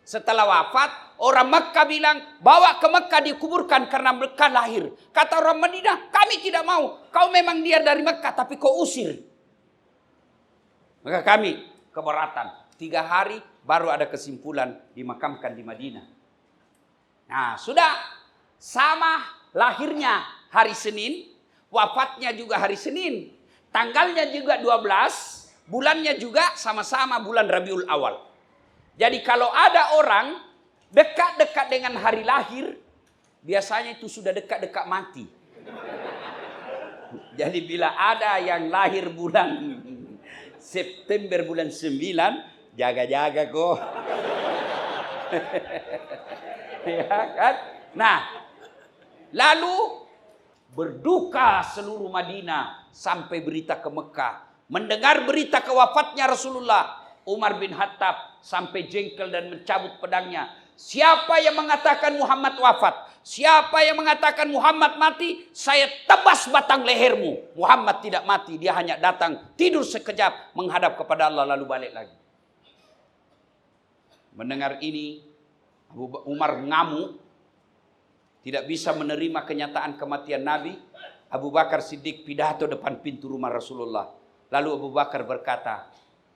Setelah wafat, orang Mekah bilang, bawa ke Mekah dikuburkan karena Mekah lahir. Kata orang Madinah, kami tidak mau. Kau memang dia dari Mekah, tapi kau usir. Maka kami keberatan. 3 hari baru ada kesimpulan dimakamkan di Madinah. Nah, sudah sama lahirnya hari Senin, wafatnya juga hari Senin. Tanggalnya juga 12, bulannya juga sama-sama bulan Rabiul Awal. Jadi kalau ada orang dekat-dekat dengan hari lahir, biasanya itu sudah dekat-dekat mati. Jadi bila ada yang lahir bulan September bulan 9, jaga-jaga kok. Ya kan? Nah, lalu berduka seluruh Madinah sampai berita ke Mekah. Mendengar berita kewafatnya Rasulullah, Umar bin Khattab sampai jengkel dan mencabut pedangnya. Siapa yang mengatakan Muhammad wafat? Siapa yang mengatakan Muhammad mati? Saya tebas batang lehermu. Muhammad tidak mati. Dia hanya datang tidur sekejap menghadap kepada Allah lalu balik lagi. Mendengar ini, Umar ngamuk. Tidak bisa menerima kenyataan kematian Nabi. Abu Bakar Siddiq pidato depan pintu rumah Rasulullah. Lalu Abu Bakar berkata,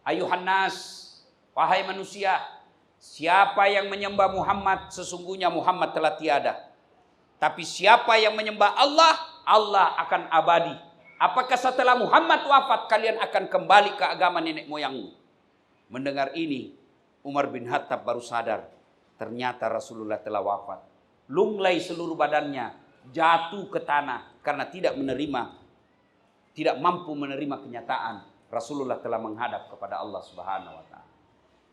Ayuhan nas, wahai manusia, siapa yang menyembah Muhammad, sesungguhnya Muhammad telah tiada. Tapi siapa yang menyembah Allah, Allah akan abadi. Apakah setelah Muhammad wafat, kalian akan kembali ke agama nenek moyangmu? Mendengar ini, Umar bin Khattab baru sadar, ternyata Rasulullah telah wafat. Lunglai seluruh badannya, jatuh ke tanah karena tidak mampu menerima kenyataan Rasulullah telah menghadap kepada Allah Subhanahu wa taala.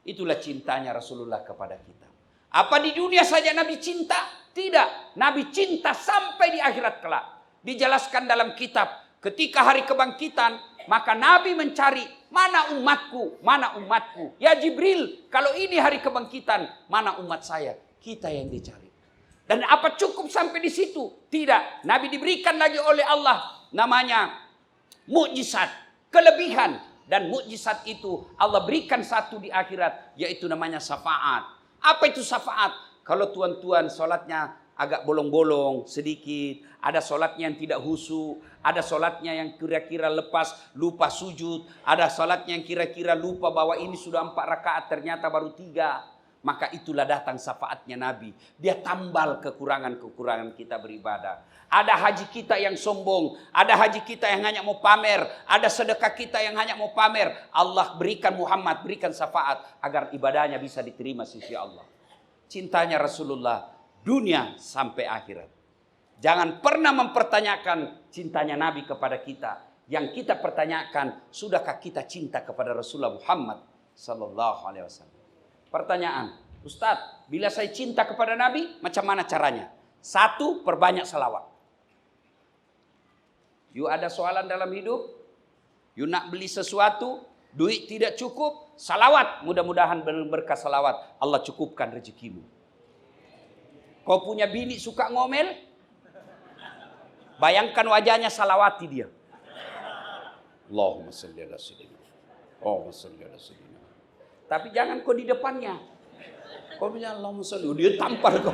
Itulah cintanya Rasulullah kepada kita. Apa di dunia saja Nabi cinta? Tidak. Nabi cinta sampai di akhirat kelak. Dijelaskan dalam kitab, ketika hari kebangkitan, maka Nabi mencari, mana umatku? Mana umatku? Ya Jibril, kalau ini hari kebangkitan, mana umat saya? Kita yang dicari. Dan apa cukup sampai di situ? Tidak. Nabi diberikan lagi oleh Allah namanya mukjizat, kelebihan. Dan mukjizat itu Allah berikan satu di akhirat, yaitu namanya syafaat. Apa itu syafaat? Kalau tuan-tuan sholatnya agak bolong-bolong sedikit, ada sholatnya yang tidak khusyuk, ada sholatnya yang kira-kira lupa sujud, ada sholatnya yang kira-kira lupa bahwa ini sudah 4 rakaat ternyata baru 3. Maka itulah datang syafaatnya Nabi. Dia tambal kekurangan-kekurangan kita beribadah. Ada haji kita yang sombong. Ada haji kita yang hanya mau pamer. Ada sedekah kita yang hanya mau pamer. Allah berikan Muhammad, berikan syafaat agar ibadahnya bisa diterima sisi Allah. Cintanya Rasulullah dunia sampai akhirat. Jangan pernah mempertanyakan cintanya Nabi kepada kita. Yang kita pertanyakan, sudahkah kita cinta kepada Rasulullah Muhammad sallallahu alaihi wasallam? Pertanyaan, Ustadz, bila saya cinta kepada Nabi, macam mana caranya? 1, perbanyak salawat. You ada soalan dalam hidup? You nak beli sesuatu, duit tidak cukup, salawat. Mudah-mudahan berkah salawat, Allah cukupkan rezekimu. Kau punya bini suka ngomel? Bayangkan wajahnya, salawati dia. Allahumma salli ala sayyidina. Allahumma salli ala sayyidina. Tapi jangan kau di depannya. Kau bilang Allahumma sholli, dia tampar kau.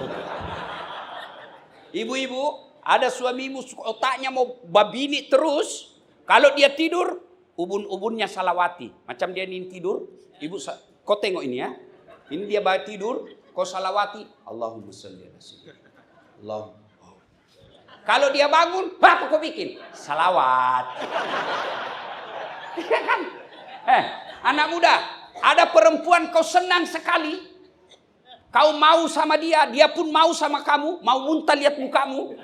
Ibu-ibu, ada suamimu otaknya mau babini terus. Kalau dia tidur, ubun-ubunnya salawati. Macam dia ini tidur, ibu kau tengok ini ya. Ini dia tidur, kau salawati. Allahumma sholli ala sayyidina. Allah. Kalau dia bangun, apa kau bikin? Salawat. Iya kan? Anak muda, ada perempuan kau senang sekali, Kau mau sama dia, dia pun mau sama kamu, mau muntah lihat mukamu.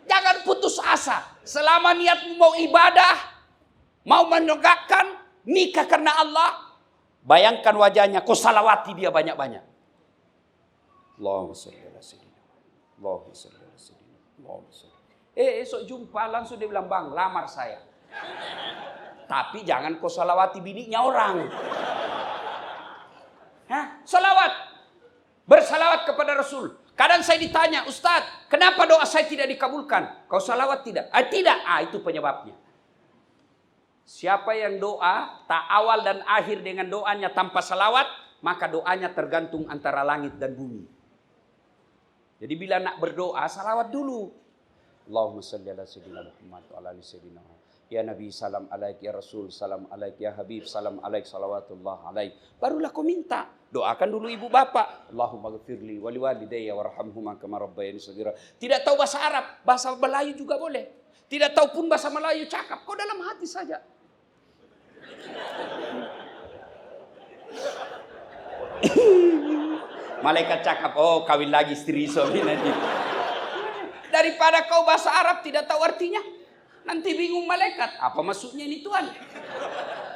Jangan putus asa. Selama niatmu mau ibadah, mau menegakkan nikah karena Allah, bayangkan wajahnya, kau salawati dia banyak-banyak. Allahumma sholli ala sayyidina. Allahumma sholli ala sayyidina. Allahumma sholli. Esok jumpa langsung dia bilang, bang, lamar saya. Tapi jangan kau salawati bininya orang. Hah? Salawat. Bersalawat kepada Rasul. Kadang saya ditanya, Ustadz, kenapa doa saya tidak dikabulkan? Kau salawat tidak? Tidak. Itu penyebabnya. Siapa yang doa, tak awal dan akhir dengan doanya tanpa salawat, maka doanya tergantung antara langit dan bumi. Jadi bila nak berdoa, salawat dulu. Allahumma salli ala sayyidina Muhammad wa ala ali sayyidina Muhammad. Ya Nabi, salam alaik, ya Rasul, salam alaik, ya Habib, salam alaik, salawatullah alaik. Barulah kau minta. Doakan dulu ibu bapak. Allahumma ghafirli wali walidayya warhamhuma kama rabbayani shaghira. Tidak tahu bahasa Arab, bahasa Melayu juga boleh. Tidak tahu pun bahasa Melayu cakap, kau dalam hati saja. Malaikat cakap, oh kawin lagi istri suami nanti. Daripada kau bahasa Arab tidak tahu artinya. Nanti bingung malaikat, apa maksudnya ini Tuhan?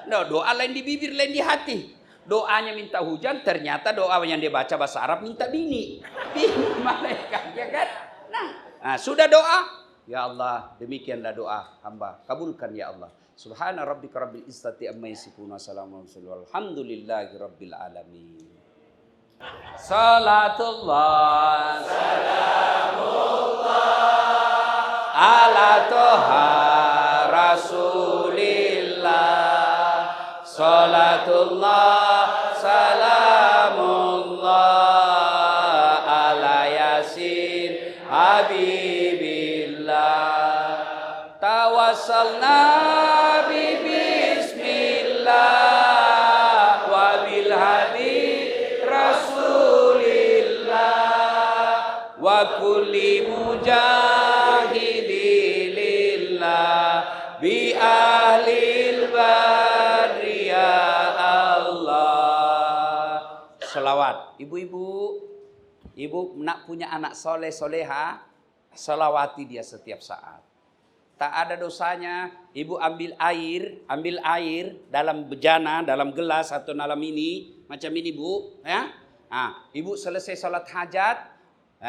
No, doa lain di bibir, lain di hati. Doanya minta hujan, ternyata doa yang dia baca bahasa Arab minta bini. Bingung malaikat, ya kan? Nah, sudah doa. Ya Allah, demikianlah doa hamba. Kabulkan ya Allah. Subhana rabbika rabbil izzati amma yasifun wa salamun alhamdulillahi rabbil alamin. Salatullah salamullah ala toha rasulillah. Salatullah salamullah ala yasin habibillah. Tawassalna bi bismillah wa bil habib rasulillah wa kulli mujahidilillah bi ahlil badri ya Allah. Selawat. Ibu-ibu, ibu nak punya anak soleh soleha, selawati dia setiap saat. Tak ada dosanya ibu ambil air dalam bejana, dalam gelas atau dalam ini, macam ini bu, ya. Ibu selesai salat hajat,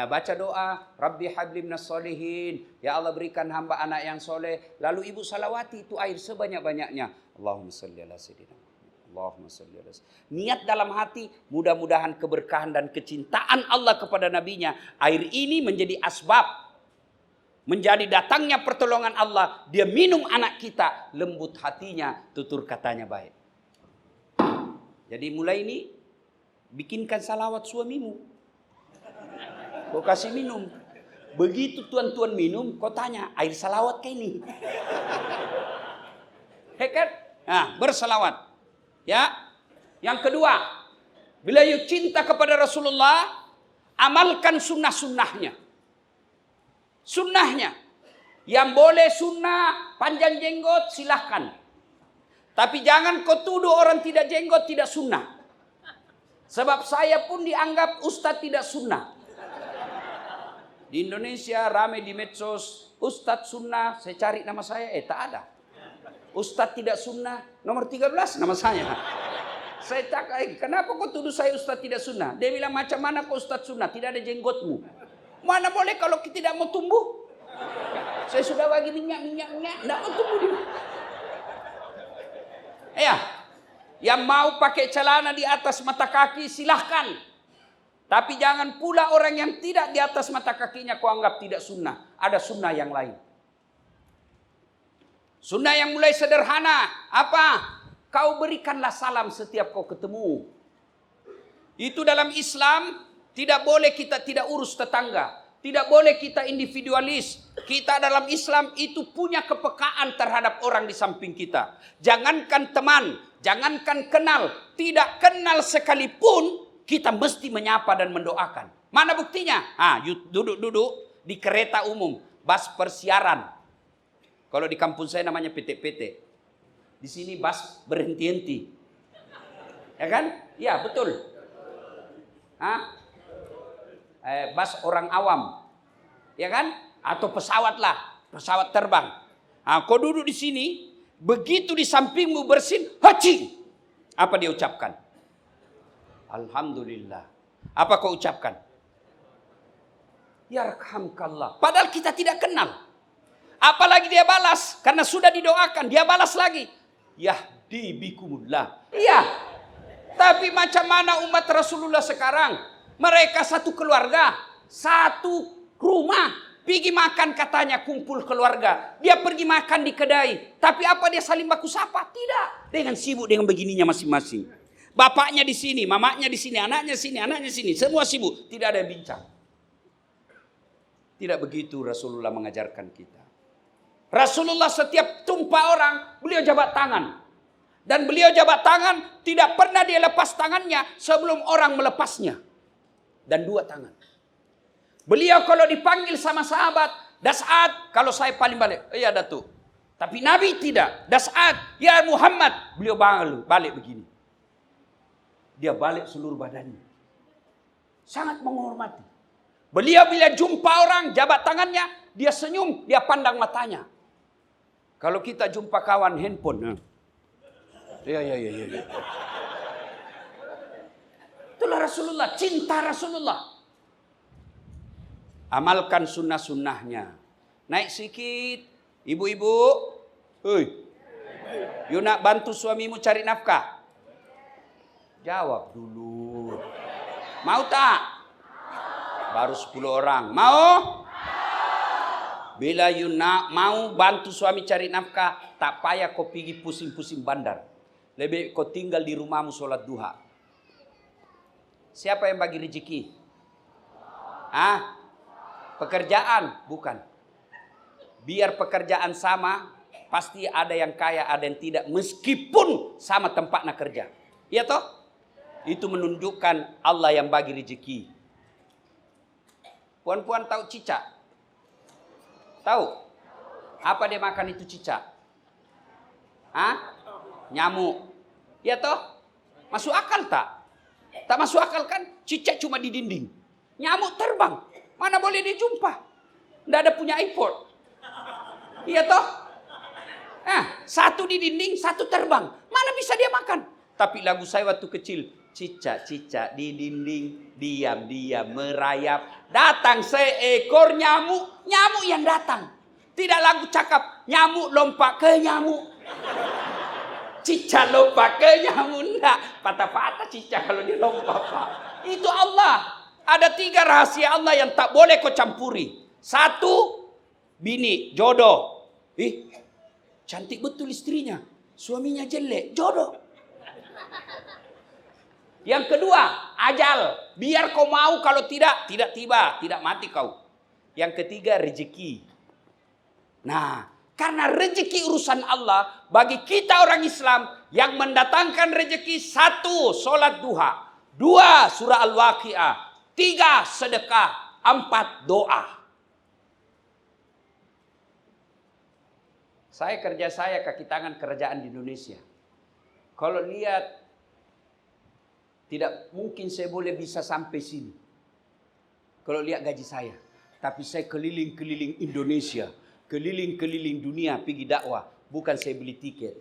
baca doa, Rabbi habli minas solihin, ya Allah berikan hamba anak yang soleh. Lalu ibu salawati itu air sebanyak-banyaknya. Allahumma salli ala sayyidina. Allahumma salli ala sayyidina. Niat dalam hati, mudah-mudahan keberkahan dan kecintaan Allah kepada nabinya, air ini menjadi asbab, menjadi datangnya pertolongan Allah. Dia minum anak kita, lembut hatinya, tutur katanya baik. Jadi mulai ini, bikinkan salawat suamimu. Kau kasih minum. Begitu tuan-tuan minum, kau tanya, air salawat ke ini? Hekat? Bersalawat. Ya. Yang kedua, bila you cinta kepada Rasulullah, amalkan sunnah-sunnahnya. Sunnahnya, yang boleh sunnah panjang jenggot silahkan. Tapi jangan kau tuduh orang tidak jenggot tidak sunnah. Sebab saya pun dianggap ustadz tidak sunnah. Di Indonesia ramai di medsos, ustadz sunnah, saya cari nama saya, tak ada. Ustadz tidak sunnah, nomor 13 nama saya. Saya cakap, kenapa kau tuduh saya ustadz tidak sunnah? Dia bilang, macam mana kau ustadz sunnah, tidak ada jenggotmu. Mana boleh kalau kita tidak mau tumbuh? Saya sudah bagi minyak, tidak mau tumbuh dia. Yang mau pakai celana di atas mata kaki silahkan. Tapi jangan pula orang yang tidak di atas mata kakinya kau anggap tidak sunnah. Ada sunnah yang lain. Sunnah yang mulai sederhana. Apa? Kau berikanlah salam setiap kau ketemu. Itu dalam Islam. Tidak boleh kita tidak urus tetangga. Tidak boleh kita individualis. Kita dalam Islam itu punya kepekaan terhadap orang di samping kita. Jangankan teman, jangankan kenal. Tidak kenal sekalipun, kita mesti menyapa dan mendoakan. Mana buktinya? Duduk-duduk di kereta umum, bus persiaran. Kalau di kampung saya namanya PT-PT. Di sini bus berhenti-henti. Ya kan? Ya, betul. Bus orang awam. Ya kan? Atau pesawat lah. Pesawat terbang. Kau duduk di sini. Begitu di sampingmu bersin. Haji. Apa dia ucapkan? Alhamdulillah. Apa kau ucapkan? Yarhamkallah. Padahal kita tidak kenal. Apalagi dia balas. Karena sudah didoakan. Dia balas lagi. Yahdi bikumullah. Iya. Tapi macam mana umat Rasulullah sekarang? Mereka satu keluarga. Satu rumah. Pergi makan katanya kumpul keluarga. Dia pergi makan di kedai. Tapi apa dia saling baku sapa? Tidak. Dengan sibuk dengan begininya masing-masing. Bapaknya di sini, mamanya di sini, anaknya sini. Semua sibuk. Tidak ada yang bincang. Tidak begitu Rasulullah mengajarkan kita. Rasulullah setiap tumpah orang, beliau jabat tangan. Dan beliau jabat tangan, tidak pernah dia lepas tangannya sebelum orang melepasnya. Dan dua tangan. Beliau kalau dipanggil sama sahabat, Das'ad, kalau saya paling balik, iya Datuk. Tapi Nabi tidak. Das'ad, ya Muhammad. Beliau balik begini. Dia balik seluruh badannya. Sangat menghormati. Beliau bila jumpa orang, jabat tangannya, dia senyum, dia pandang matanya. Kalau kita jumpa kawan handphone. Iya. Itulah Rasulullah, cinta Rasulullah. Amalkan sunnah-sunnahnya. Naik sikit. Ibu-ibu. Hei. You nak bantu suamimu cari nafkah? Jawab dulu. Mau tak? Baru 10 orang. Mau? Bila you nak mau bantu suami cari nafkah, tak payah kau pergi pusing-pusing bandar. Lebih kau tinggal di rumahmu sholat duha. Siapa yang bagi rezeki? Pekerjaan? Bukan. Biar pekerjaan sama, pasti ada yang kaya, ada yang tidak. Meskipun sama tempatnya kerja. Iya toh? Itu menunjukkan Allah yang bagi rezeki. Puan-puan tahu cicak? Tahu? Apa dia makan itu cicak? Nyamuk. Iya toh? Masuk akal tak? Tak masuk akal kan? Cicak cuma di dinding. Nyamuk terbang. Mana boleh dijumpa? Tidak ada punya iPod. Iya toh? Satu di dinding, satu terbang. Mana bisa dia makan? Tapi lagu saya waktu kecil. Cicak-cicak di dinding, diam-diam merayap. Datang seekor nyamuk. Nyamuk yang datang. Tidak lagu cakap. Nyamuk lompat ke nyamuk. Cicak lompat ke nyamuk. Tidak. Patah-patah cicak kalau dia lompat. Pak. Itu Allah. Ada 3 rahasia Allah yang tak boleh kau campuri. 1, bini, jodoh. Cantik betul istrinya. Suaminya jelek, jodoh. Yang kedua, ajal. Biar kau mau, kalau tidak tiba. Tidak mati kau. Yang ketiga, rezeki. Nah, karena rezeki urusan Allah, bagi kita orang Islam, yang mendatangkan rezeki 1, sholat duha. 2, surah Al-Waqi'ah. 3, sedekah. 4, doa. Kerja saya kaki tangan kerajaan di Indonesia. Kalau lihat, tidak mungkin saya boleh bisa sampai sini. Kalau lihat gaji saya. Tapi saya keliling-keliling Indonesia. Keliling-keliling dunia pergi dakwah. Bukan saya beli tiket.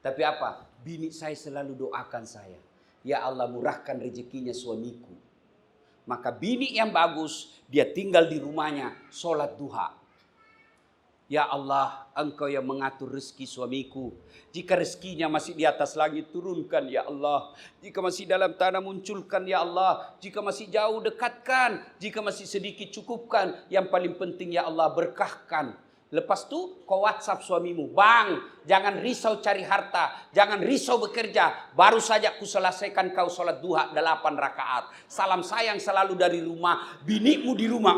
Tapi apa? Bini saya selalu doakan saya. Ya Allah, murahkan rezekinya suamiku. Maka bini yang bagus, dia tinggal di rumahnya, sholat duha. Ya Allah, Engkau yang mengatur rezeki suamiku. Jika rezekinya masih di atas langit, turunkan ya Allah. Jika masih dalam tanah, munculkan ya Allah. Jika masih jauh, dekatkan. Jika masih sedikit, cukupkan. Yang paling penting ya Allah, berkahkan. Lepas tu kau WhatsApp suamimu, bang, jangan risau cari harta, jangan risau bekerja. Baru saja ku selesaikan kau sholat duha 8 rakaat. Salam sayang selalu dari rumah, binimu di rumah.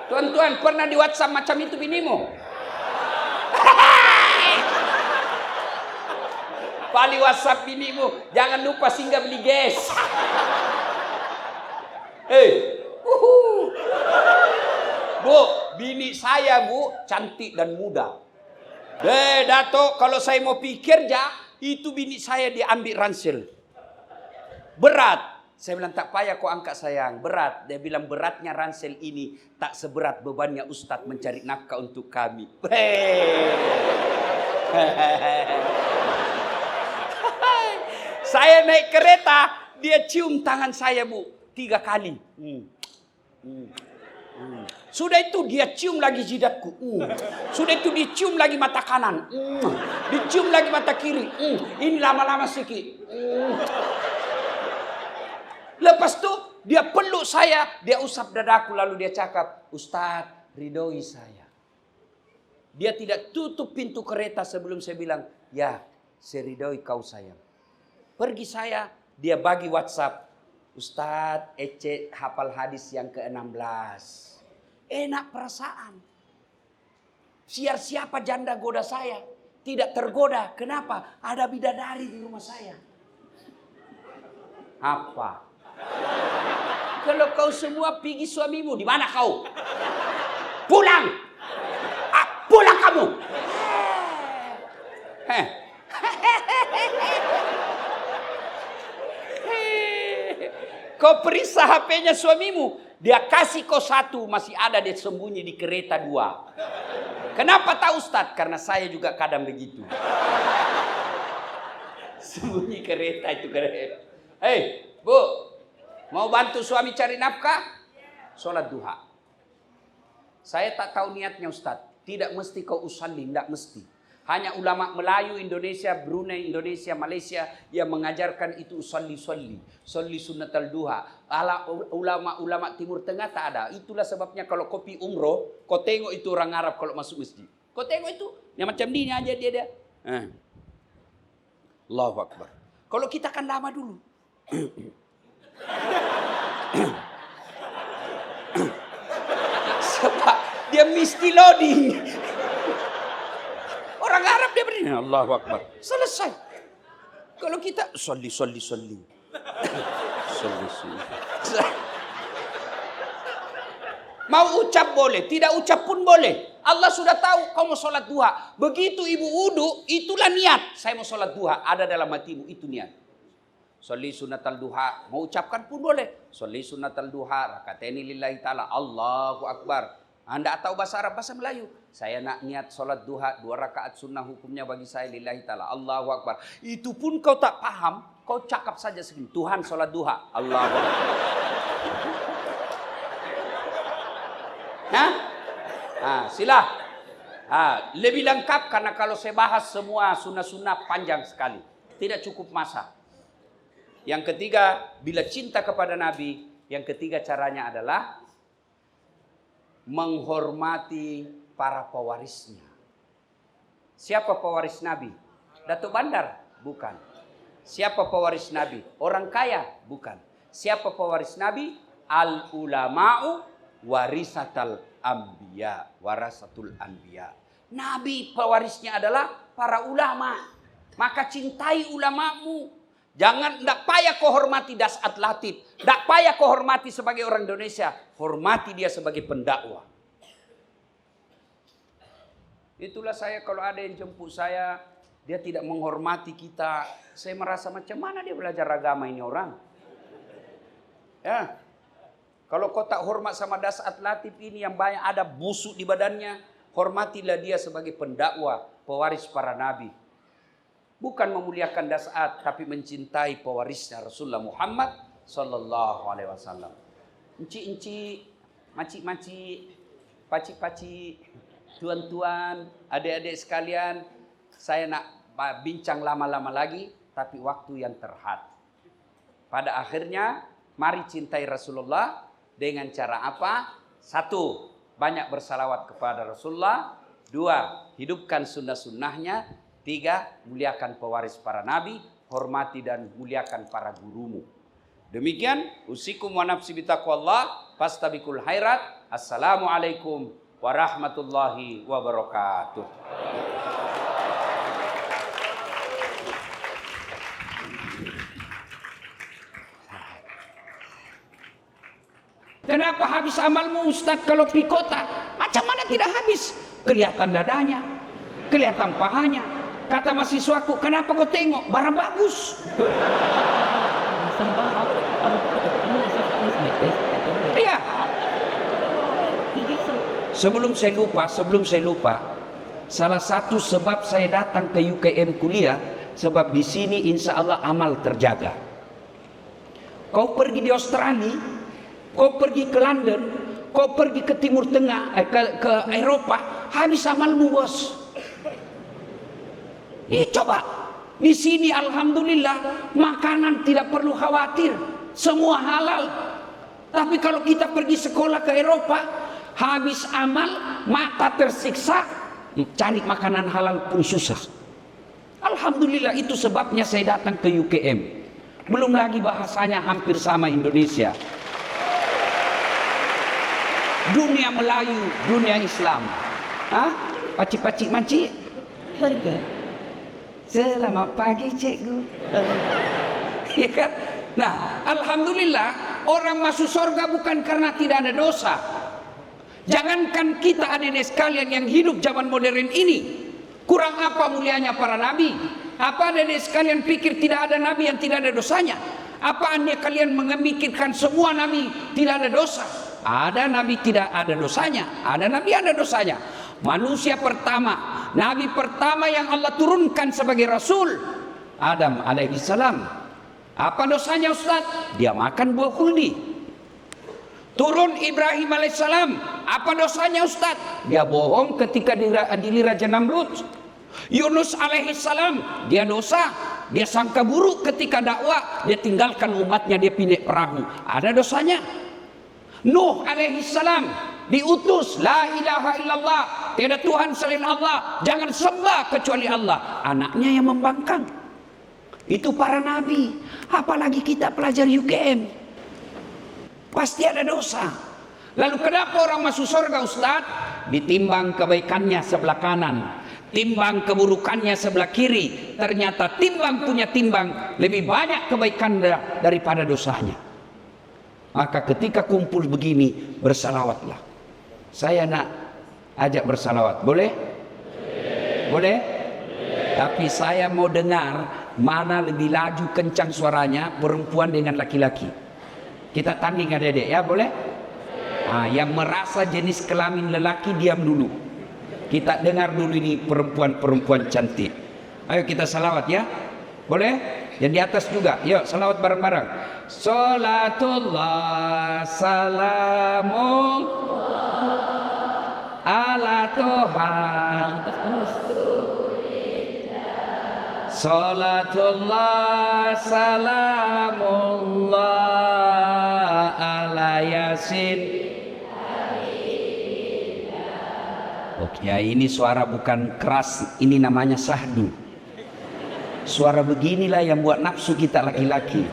Tuan-tuan, pernah di WhatsApp macam itu binimu? Paling WhatsApp binimu, jangan lupa singgah beli gas. Bu, bini saya bu cantik dan muda. Datuk, kalau saya mau pikir Itu bini saya diambil ransel. Berat. Saya bilang, tak payah kau angkat sayang. Berat. Dia bilang, beratnya ransel ini tak seberat bebannya Ustadz mencari nafkah untuk kami. Saya naik kereta, dia cium tangan saya, Bu. 3 kali. Sudah itu dia cium lagi jidatku. Sudah itu dicium lagi mata kanan. Dicium lagi mata kiri. Ini lama-lama sikit. Lepas itu dia peluk saya, dia usap dadaku lalu dia cakap, Ustadz, ridhoi saya. Dia tidak tutup pintu kereta sebelum saya bilang, ya, saya ridhoi kau sayang. Pergi saya, dia bagi WhatsApp, Ustadz, Ece hafal hadis yang ke-16. Enak perasaan. Siapa janda goda saya, tidak tergoda. Kenapa? Ada bidadari di rumah saya. Apa? Kalau kau semua pergi suamimu, di mana kau? Pulang! Pulang kamu! Kau periksa HP-nya suamimu, dia kasih kau 1, masih ada dia sembunyi di kereta 2. Kenapa tahu Ustadz? Karena saya juga kadang begitu. Sembunyi kereta itu kereta. Hei, Bu, mau bantu suami cari nafkah? Sholat duha. Saya tak tahu niatnya Ustadz. Tidak mesti kau usalli, tidak mesti. Hanya ulama Melayu Indonesia, Brunei Indonesia, Malaysia yang mengajarkan itu usalli sunnatal duha. Ulama Timur Tengah tak ada. Itulah sebabnya kalau kau pergi umroh, kau tengok itu orang Arab kalau masuk masjid. Kau tengok itu, yang macam ni aja dia. Allahu Akbar. Kalau kita kan lama dulu. Sebab dia mesti loading. Orang Arab dia berdiri, Allahu Akbar. Selesai. Kalau kita solli. Mau ucap boleh, tidak ucap pun boleh. Allah sudah tahu kau mau sholat duha. Begitu ibu wudu, itulah niat. Saya mau sholat duha, ada dalam hatimu, itu niat. Sholli sunnatal duha, mau ucapkan pun boleh. Sholli sunnatal duha, rakataini lillahi ta'ala, Allahu Akbar. Anda tahu bahasa Arab, bahasa Melayu. Saya nak niat sholat duha, 2 rakaat sunnah hukumnya bagi saya lillahi ta'ala, Allahu Akbar. Itu pun kau tak paham, kau cakap saja segini, Tuhan sholat duha, Allahu Akbar. Sila. Lebih lengkap karena kalau saya bahas semua sunnah-sunnah panjang sekali. Tidak cukup masa. Yang ketiga, bila cinta kepada Nabi, yang ketiga caranya adalah menghormati para pewarisnya. Siapa pewaris Nabi? Datuk Bandar? Bukan. Siapa pewaris Nabi? Orang kaya? Bukan. Siapa pewaris Nabi? Al-ulama'u warisatul anbiya. Nabi pewarisnya adalah para ulama. Maka cintai ulamamu. Jangan, tidak payah kau hormati Dasat Latif. Tidak payah kau hormati sebagai orang Indonesia. Hormati dia sebagai pendakwah. Itulah saya kalau ada yang jemput saya, dia tidak menghormati kita. Saya merasa macam mana dia belajar agama ini orang. Ya. Kalau kau tak hormat sama Dasat Latif ini yang banyak ada busuk di badannya, hormatilah dia sebagai pendakwah, pewaris para nabi. Bukan memuliakan Dasat, tapi mencintai pewarisnya Rasulullah Muhammad sallallahu alaihi wasallam. Enci-enci, maci-maci, paci-paci, tuan-tuan, adik-adik sekalian, saya nak bincang lama-lama lagi, tapi waktu yang terhad. Pada akhirnya, mari cintai Rasulullah dengan cara apa? 1, banyak bersalawat kepada Rasulullah. 2, hidupkan sunnah-sunnahnya. 3, muliakan pewaris para nabi, hormati dan muliakan para gurumu. Demikian, usikum wa nafsi bitaqwallah, fastabiqul khairat. Assalamualaikum warahmatullahi wabarakatuh. Kenapa habis amalmu Ustaz kalau pergi kota? Macam mana tidak habis? Kelihatan dadanya, kelihatan pahanya, Kata mahasiswaku, kenapa kau tengok? Barang bagus. Iya. Sebelum saya lupa, salah satu sebab saya datang ke UKM kuliah, sebab di sini insya Allah amal terjaga. Kau pergi di Australia, kau pergi ke London, kau pergi ke Timur Tengah, ke Eropa, habis amalmu bos. Coba, di sini alhamdulillah makanan tidak perlu khawatir, semua halal. Tapi kalau kita pergi sekolah ke Eropa, habis amal, mata tersiksa, cari makanan halal pun susah. Alhamdulillah itu sebabnya saya datang ke UKM. Belum lagi bahasanya hampir sama Indonesia. Dunia Melayu, dunia Islam. Pacik-pacik manci? Harga. Selamat pagi cikgu. Ya kan? Nah, alhamdulillah orang masuk surga bukan karena tidak ada dosa. Jangankan kita adik-adik sekalian yang hidup zaman modern ini, kurang apa mulianya para nabi? Apa adik-adik sekalian pikir tidak ada nabi yang tidak ada dosanya? Apa anda kalian memikirkan semua nabi tidak ada dosa? Ada nabi tidak ada dosanya, ada nabi ada dosanya. Manusia pertama, nabi pertama yang Allah turunkan sebagai rasul, Adam alaihissalam. Apa dosanya Ustaz? Dia makan buah khuldi. Turun Ibrahim alaihissalam. Apa dosanya Ustaz? Dia bohong ketika diadili Raja Namrud. Yunus alaihissalam, dia dosa. Dia sangka buruk ketika dakwah, dia tinggalkan umatnya, dia pindah perahu. Ada dosanya. Nuh alaihissalam diutus, la ilaha illallah, tiada Tuhan selain Allah, jangan sembah kecuali Allah. Anaknya yang membangkang. Itu para nabi. Apalagi kita pelajar UKM, pasti ada dosa. Lalu kenapa orang masuk surga Ustaz? Ditimbang kebaikannya sebelah kanan, timbang keburukannya sebelah kiri. Ternyata timbang punya timbang lebih banyak kebaikan daripada dosanya. Maka ketika kumpul begini, bersalawatlah. Saya nak ajak bersalawat, boleh? Boleh? Tapi saya mau dengar mana lebih laju kencang suaranya, perempuan dengan laki-laki. Kita tanding adik-adik ya, boleh? Yang merasa jenis kelamin lelaki diam dulu. Kita dengar dulu ini perempuan-perempuan cantik. Ayo kita salawat ya. Boleh? Yang di atas juga. Yuk salawat bareng-bareng. Salatullah salamullah ala Tuhan. Salatullah salamullah ala Yasin. Oke, ya ini suara bukan keras, ini namanya sahdu. Suara beginilah yang buat nafsu kita laki-laki.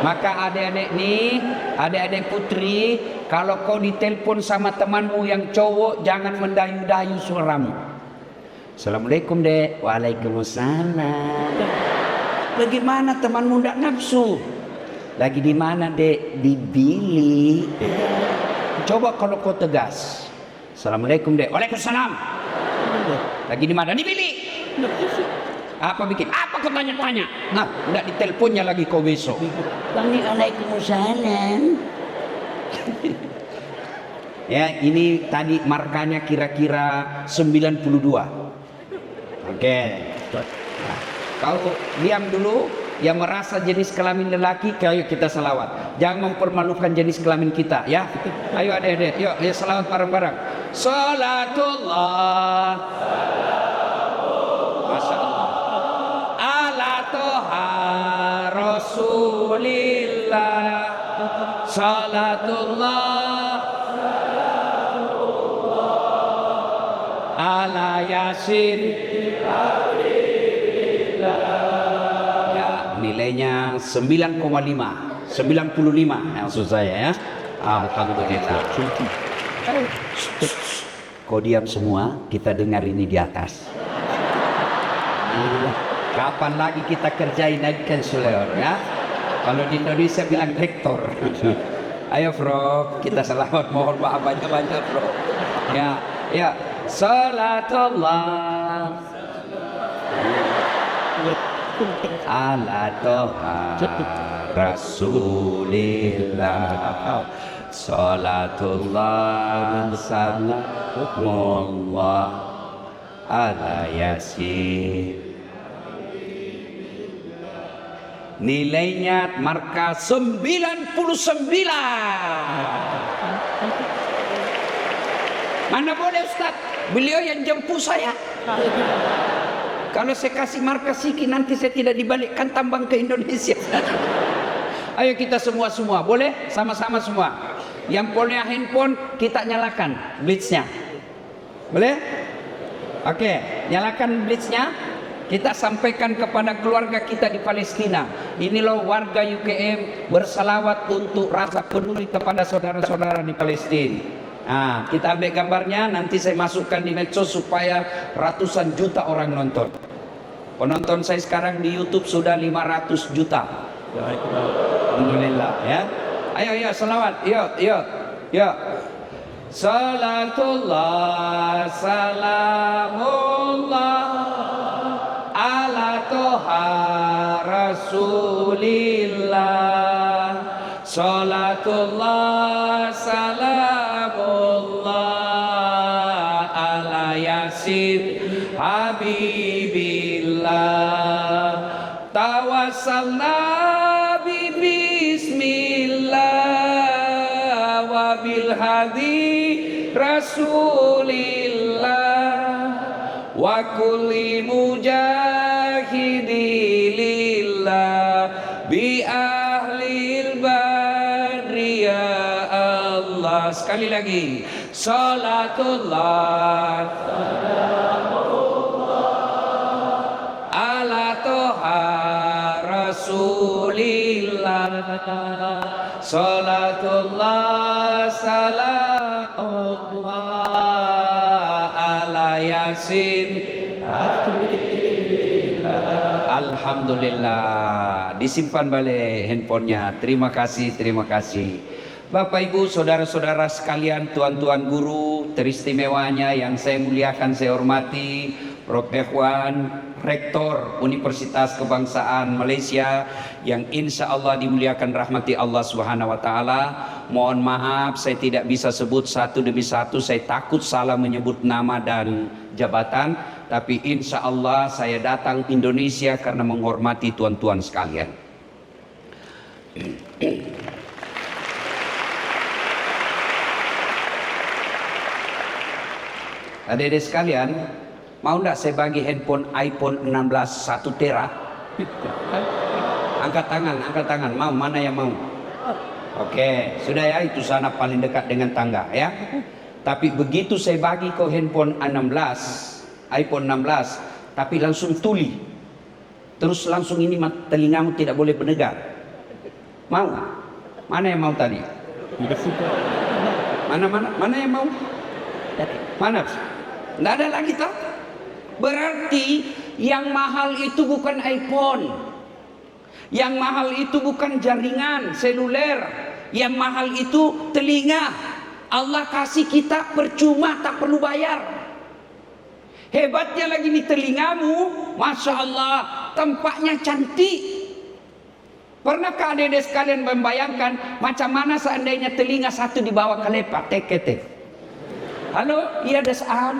Maka adik-adik nih, adik-adik putri, kalau kau ditelepon sama temanmu yang cowok, jangan mendayu-dayu suaramu. Assalamualaikum dek. Waalaikumsalam. Bagaimana temanmu ndak nafsu? Lagi di mana dek? Di bilik. Coba kalau kau tegas. Assalamualaikum dek. Waalaikumsalam. Lagi di mana? Di bilik. Apa bikin? Apa kau tanya-tanya? Nah, ndak diteleponnya lagi kau besok. Waalaikumsalam. Ya, ini tadi markanya kira-kira 92. Oke. Nah, kalau diam dulu, yang merasa jenis kelamin lelaki, ayo kita salawat. Jangan mempermalukan jenis kelamin kita, ya. Ayo adik-adik, yuk, ya salawat bareng-bareng. Salatullah, Masya Allah, ala Toha Rasulillah. Salatullah ala Yasin. Ya, nilainya 9,5, 95 maksud saya ya. Alhamdulillah. Kau diam semua, kita dengar ini di atas. Kapan lagi kita kerjain naik konselor ya? Kalau di Indonesia bilang rektor. Ayo bro, kita selawat, mohon maaf banyak-banyak bro. Ya, ya. Salatullah ala toha Rasulillah. Salatullah salamullah ala yasin. Nilainya marka 99. Mana boleh Ustaz? Beliau yang jemput saya. Kalau saya kasih marka Siki nanti saya tidak dibalikkan tambang ke Indonesia. Ayo kita semua boleh? Sama-sama semua. Yang punya handphone kita nyalakan blitznya. Boleh? Oke, nyalakan blitznya. Kita sampaikan kepada keluarga kita di Palestina. Ini loh warga UKM bersalawat untuk rasa peduli kepada saudara-saudara di Palestina. Nah, kita ambil gambarnya, nanti saya masukkan di medsos supaya ratusan juta orang nonton. Penonton saya sekarang di YouTube sudah 500 juta. Alhamdulillah ya. Ayo salawat. Yuk. Salatullah salamullah ala toha Rasulillah. Salatullah salamullah ala yasin habibillah. Tawassalna bi bismillah wa bil hadi Rasulillah wa kulli mujahidi lillah bi ahlil badri ya Allah. Sekali lagi, salatullah ala toha Rasulillah. Salatullah salamullah ala yasin. Alhamdulillah, disimpan balik handphonenya. Terima kasih. Bapak Ibu, saudara-saudara sekalian, tuan-tuan guru teristimewanya yang saya muliakan, saya hormati, Prof. Ikhwan, Rektor Universitas Kebangsaan Malaysia yang insya Allah dimuliakan rahmati Allah Subhanahu wa Ta'ala. Mohon maaf saya tidak bisa sebut satu demi satu, saya takut salah menyebut nama dan jabatan, tapi insya Allah saya datang Indonesia karena menghormati tuan-tuan sekalian. Adik-adik sekalian, mau enggak saya bagi handphone iPhone 16 1 tera? Angkat tangan. Mau? Mana yang mau? Oke, sudah ya, itu sana paling dekat dengan tangga ya. Tapi begitu saya bagi kau handphone 16, iPhone 16, tapi langsung tuli. Terus langsung ini telingamu tidak boleh mendengar. Mau? Mana yang mau tadi? Mana yang mau? Mana? Tidak ada lagi tak? Berarti yang mahal itu bukan iPhone. Yang mahal itu bukan jaringan seluler. Yang mahal itu telinga. Allah kasih kita percuma, tak perlu bayar. Hebatnya lagi nih telingamu, Masya Allah, tempatnya cantik. Pernahkah adik-adik sekalian membayangkan macam mana seandainya telinga satu di bawah kelepak, tek-tek? Halo, iya Desaan.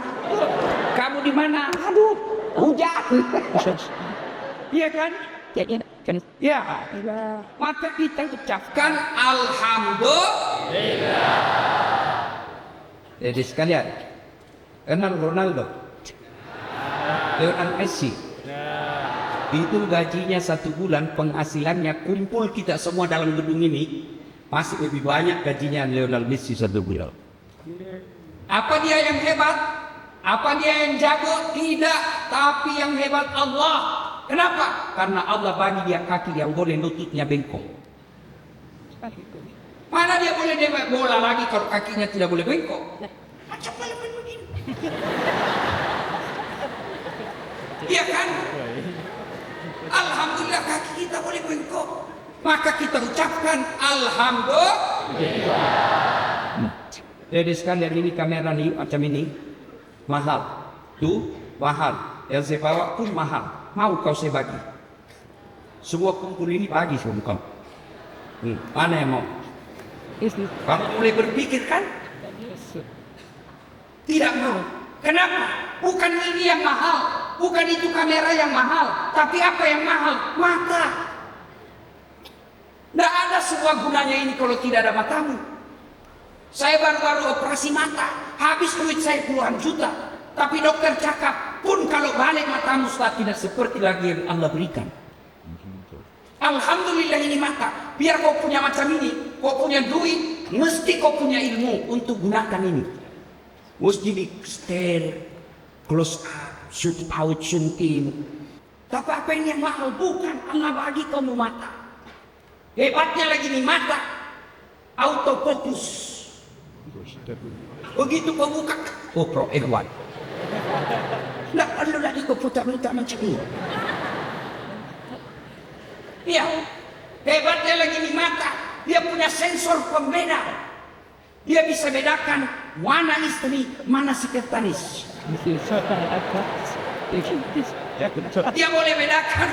Kamu di mana? Aduh, hujan. Iya kan? Ya. Maka kita ucapkan alhamdulillah. Jadi sekalian, kenal Ronaldo, Lionel Messi. Itu gajinya 1 bulan, penghasilannya kumpul kita semua dalam gedung ini masih lebih banyak gajinya Lionel Messi 1 bulan. Apa dia yang hebat? Apa dia yang jago? Tidak, tapi yang hebat Allah. Kenapa? Karena Allah bagi dia kaki yang boleh lututnya bengkok. Mana dia boleh debat bola lagi kalau kakinya tidak boleh bengkok? Macam mana begini? Iya kan? Alhamdulillah kaki kita boleh bengkok. Maka kita ucapkan alhamdulillah. Jadi sekalian ini kamera nih macam ini. mahal. Tuh, mahal. Yang saya bawa pun mahal. Mau kau saya bagi? Semua kumpul ini bagi sama kamu. Mana yang mau? Kamu mulai berpikir kan? Tidak mau. Kenapa? Bukan ini yang mahal, bukan itu kamera yang mahal, tapi apa yang mahal? Mata. Tidak ada sebuah gunanya ini kalau tidak ada matamu. Saya baru-baru operasi mata, habis duit saya puluhan juta, tapi dokter cakap pun kalau balik matamu sudah tidak seperti lagi yang Allah berikan. Alhamdulillah ini mata. Biar kau punya macam ini, kau punya duit, mesti kau punya ilmu untuk gunakan ini. Mesti di stare, close up, shoot out, shooting. Tapi apa ini yang mahal? Bukan. Allah bagi kamu mata. Hebatnya lagi nih mata, autofocus. Begitu kau buka, Pro F1. Tidak perlu lagi kau putar-putar macam ini. Iya, hebatnya lagi nih mata. Dia punya sensor pembeda. Dia bisa bedakan mana istri, mana sekretaris. Dia boleh bedakan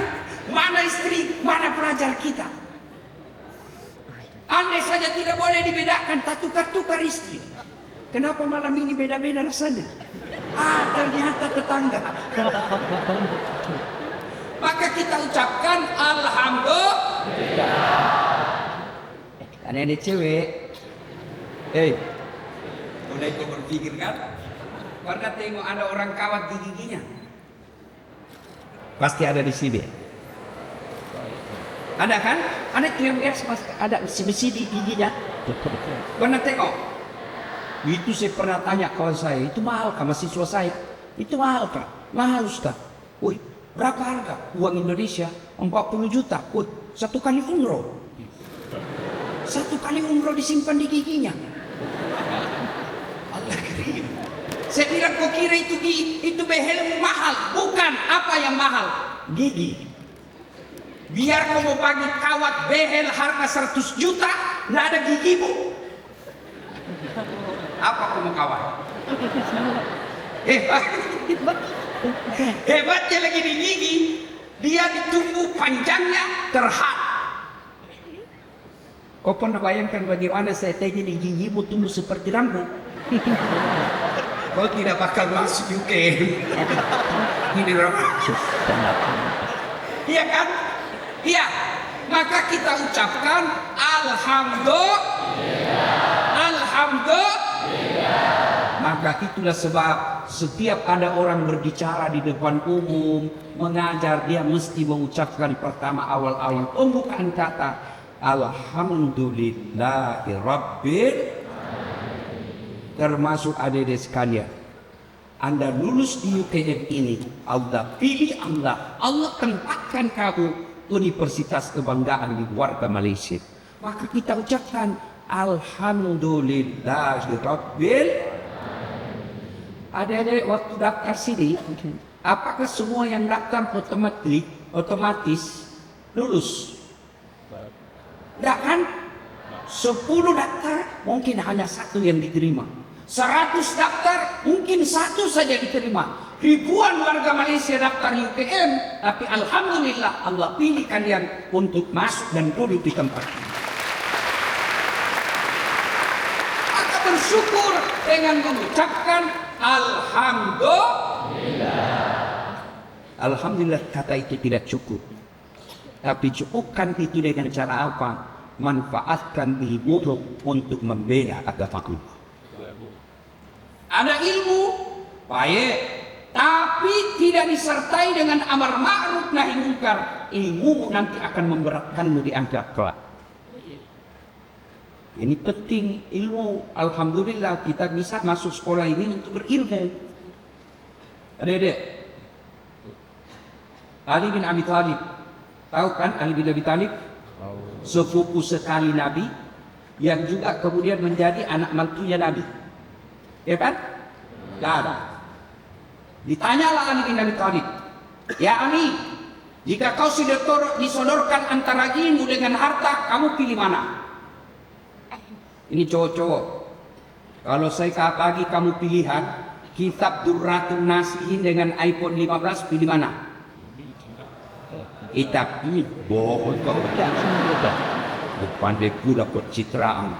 mana istri, mana pelajar kita. Andai saja tidak boleh dibedakan, tak tukar-tukar istri. Kenapa malam ini beda-beda rasanya? Ternyata tetangga. Maka kita ucapkan Alhamdulillah. Karena ini cewek. Udah ikut berpikir kan? Karena tengok ada orang kawat di giginya. Pasti ada di sini. Ada kan? Ada cewek ada besi-besi di giginya. Pernah tengok? Itu saya pernah tanya kawan saya, itu mahal kah mahasiswa saya? Itu mahal kah? Mahal Ustaz. Wih, berapa harga? Uang Indonesia 40 juta. Wih, 1 kali umroh. 1 kali umroh disimpan di giginya. Allah kirim. Saya bilang kau kira itu behelmu mahal? Bukan. Apa yang mahal? Gigi. Biar kau mau bagi kawat behel harga 100 juta, nggak ada gigimu. Apa kau mau kawat? Hebatnya lagi di gigi, dia ditumbuh panjangnya terhad. Kau pernah bayangkan bagaimana saya tanya di gigimu tumbuh seperti rambut? Kau tidak bakal masuk UK. Ini rambut. Iya kan? Iya. Maka kita ucapkan Alhamdulillah. Alhamdulillah. Maka itulah sebab setiap ada orang berbicara di depan umum, mengajar, dia mesti mengucapkan pertama awal-awal pembukaan kata Alhamdulillahirabbil. Termasuk adik-adik sekalian, Anda lulus di UTM ini, Allah pilih Allah tempatkan kamu universitas kebanggaan di warga Malaysia. Maka kita ucapkan Alhamdulillahirabbil. Adik-adik waktu daftar sini, apakah semua yang daftar otomatis lulus? Tidak kan? 10 daftar mungkin hanya 1 yang diterima. 100 daftar mungkin 1 saja diterima. Ribuan warga Malaysia daftar UPM, tapi alhamdulillah Allah pilih kalian untuk masuk dan duduk di tempat ini. Maka bersyukur dengan mengucapkan Alhamdulillah. Alhamdulillah kata itu tidak cukup. Tapi cukupkan itu dengan cara apa? Manfaatkan ilmu untuk membela agama Allah. Ada ilmu baik, tapi tidak disertai dengan amar ma'ruf nahi munkar, ilmu nanti akan memberatkanmu di akhirat kelak. Ini penting ilmu. Alhamdulillah kita bisa masuk sekolah ini untuk berilmu. Adik-adik, Ali bin Abi Thalib, tahu kan Ali bin Abi Thalib? Sepupu sekali Nabi, yang juga kemudian menjadi anak mantunya Nabi. Ya kan? Ada. Ditanyalah Ali bin Abi Thalib, ya Ali, jika kau sudah disodorkan antara ilmu dengan harta, kamu pilih mana? Ini cowok-cowok. Kalau saya bagi kamu pilihan, kitab Durratun Nasihin dengan iPhone 15 pilih mana? Kitab ini bohong kau pandai pula pencitraan.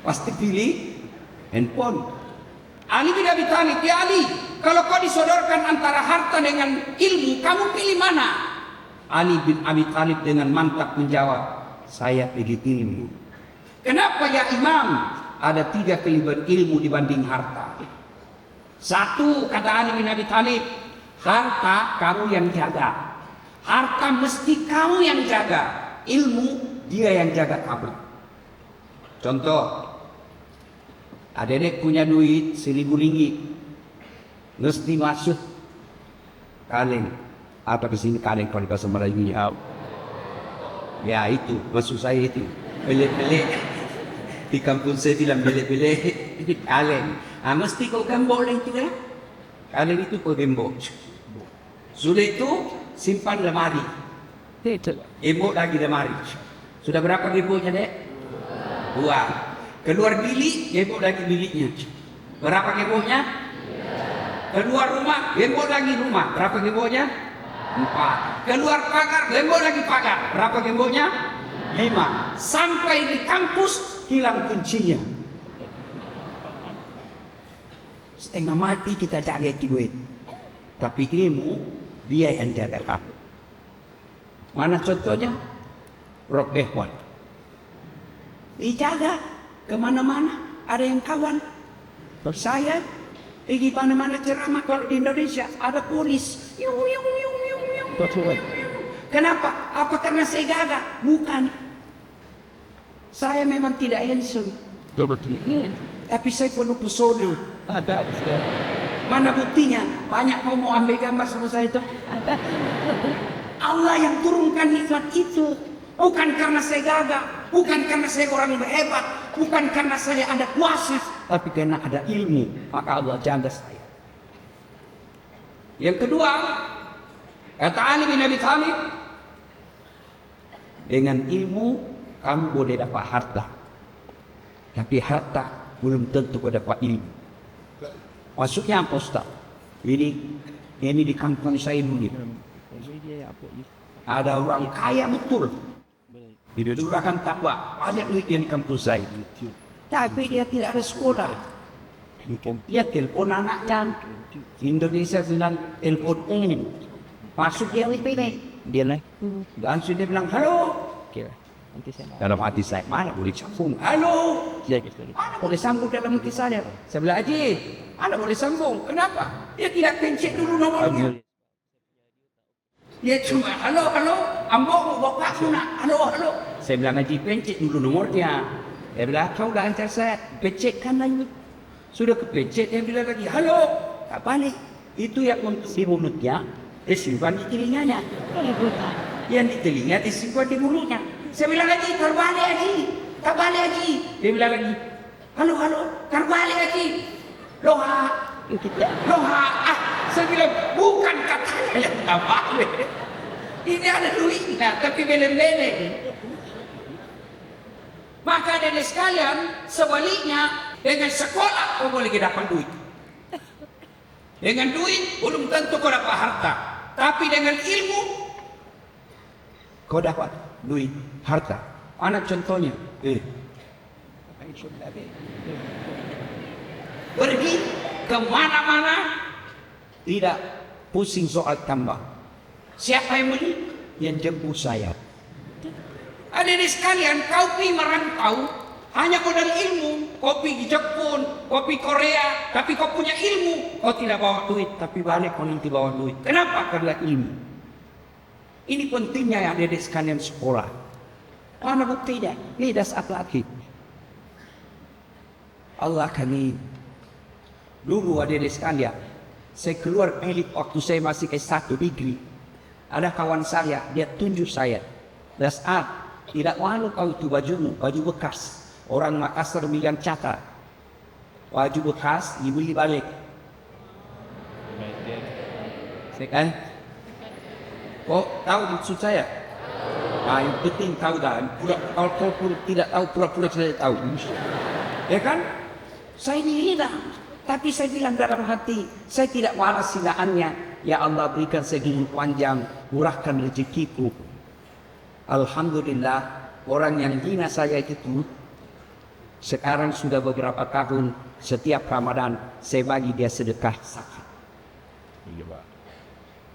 Pasti pilih handphone. Ali bin Abi Thalib, ya Ali, kalau kau disodorkan antara harta dengan ilmu, kamu pilih mana? Ali bin Abi Thalib dengan mantap menjawab, saya pilih ilmu. Kenapa ya Imam? Ada 3 kelebihan ilmu dibanding harta. 1, kata Ali bin Abi Thalib, harta kamu yang jaga. Harta mesti kamu yang jaga. Ilmu dia yang jaga kamu. Contoh, adik punya duit 1.000 ringgit, mesti masuk kaleng. Apa kesini kaleng kalau bahasa Melayu ya itu maksud saya itu belik-belik di kampung saya bilang belik-belik kaleng. Mesti kau gembok lah itu ya. Kaleng itu kau gembok. Sudah itu simpan lemari. Gembok lagi lemari. Sudah berapa gemboknya dek? 2. Keluar bilik, gembok lagi biliknya. Berapa gemboknya? Keluar rumah, gembok lagi rumah. Berapa gemboknya? 4. Keluar pagar, gembok lagi pagar. Berapa gemboknya? 5. Sampai di kampus, hilang kuncinya. Setengah mati kita cari duit. Tapi ilmu, dia yang jaga kamu. Mana contohnya? Rock Behwan. Dijaga kemana-mana, ada yang kawan. Saya pergi mana-mana ceramah kalau di Indonesia ada polis. Kenapa? Apa karena saya gagah? Bukan. Saya memang tidak handsome. Tapi saya penuh pesona. Mana buktinya? Banyak mau ambil gambar sama saya itu. Allah yang turunkan nikmat itu. Bukan karena saya gagah, bukan karena saya orang berhebat, bukan karena saya ada kuasa, tapi karena ada ilmu, maka Allah jaga saya. Yang kedua, kata Ali bin Abi Thalib, dengan ilmu kamu boleh dapat harta, tapi harta belum tentu kau dapat ilmu. Maksudnya apa Ustaz? Ini di kampung saya dulu. Ada orang kaya betul. Didudukkan takwa, banyak duit yang di kampus saya. Tapi dia tidak ada sekolah. Dia telepon anaknya. Indonesia sedang telepon ini. Masuk dia pilih. Dia naik. Langsung dia bilang, halo. Dalam hati saya, mana boleh sambung? Halo. Mana boleh sambung dalam hati saya? Saya bilang, Haji, mana boleh sambung? Kenapa? Dia tidak pencet dulu nomornya. Dia cuma, halo, ambo bapakku nak, halo. Saya bilang, Haji, pencet dulu nomornya. Dia bilang, kau dah hantar saya, pencetkan lagi. Sudah kepencet, dia bilang lagi, halo. Tak balik. Itu yang di mulutnya, disimpan di telinganya. Yang di telinga disimpan di mulutnya. Saya bilang lagi, terbalik Haji. Dia bilang lagi, halo, terbalik Haji. Loha. Saya bilang, bukan katanya yang tak balik. Ini ada duitnya, tapi beleng-beleng. Maka dari sekalian, sebaliknya, dengan sekolah kau boleh dapat duit. Dengan duit, belum tentu kau dapat harta. Tapi dengan ilmu, kau dapat duit, harta. Anak contohnya, pergi kemana-mana, tidak pusing soal tambah. Siapa yang beli? Yang jemput saya. Adik-adik sekalian, kau pergi merantau hanya kau dari ilmu. Kau pergi Jepun, kau pergi Korea, tapi kau punya ilmu. Kau tidak bawa duit, tapi balik kau nanti bawa duit. Kenapa? Karena ilmu. Ini pentingnya ya adik-adik sekalian sekolah. Mana buktinya? Ini dah saat lagi. Allah kami. Dulu adik-adik sekalian, saya keluar bilik waktu saya masih S1 degree. Ada kawan saya, dia tunjuk saya. Das tidak malu kau itu bajumu, baju bekas. Orang Makassar bilang catat. Baju bekas dibeli balik. Kan? Kok tahu maksud saya? Yang penting tahu dah. Kalau tidak tahu pura-pura saya tahu. Ya kan? Saya ini hilang. Tapi saya bilang dalam hati, saya tidak waras hinaannya. Ya Allah, berikan saya umur panjang, murahkan rezekiku. Alhamdulillah, orang yang hina saya itu sekarang sudah beberapa tahun, setiap Ramadan saya bagi dia sedekah zakat.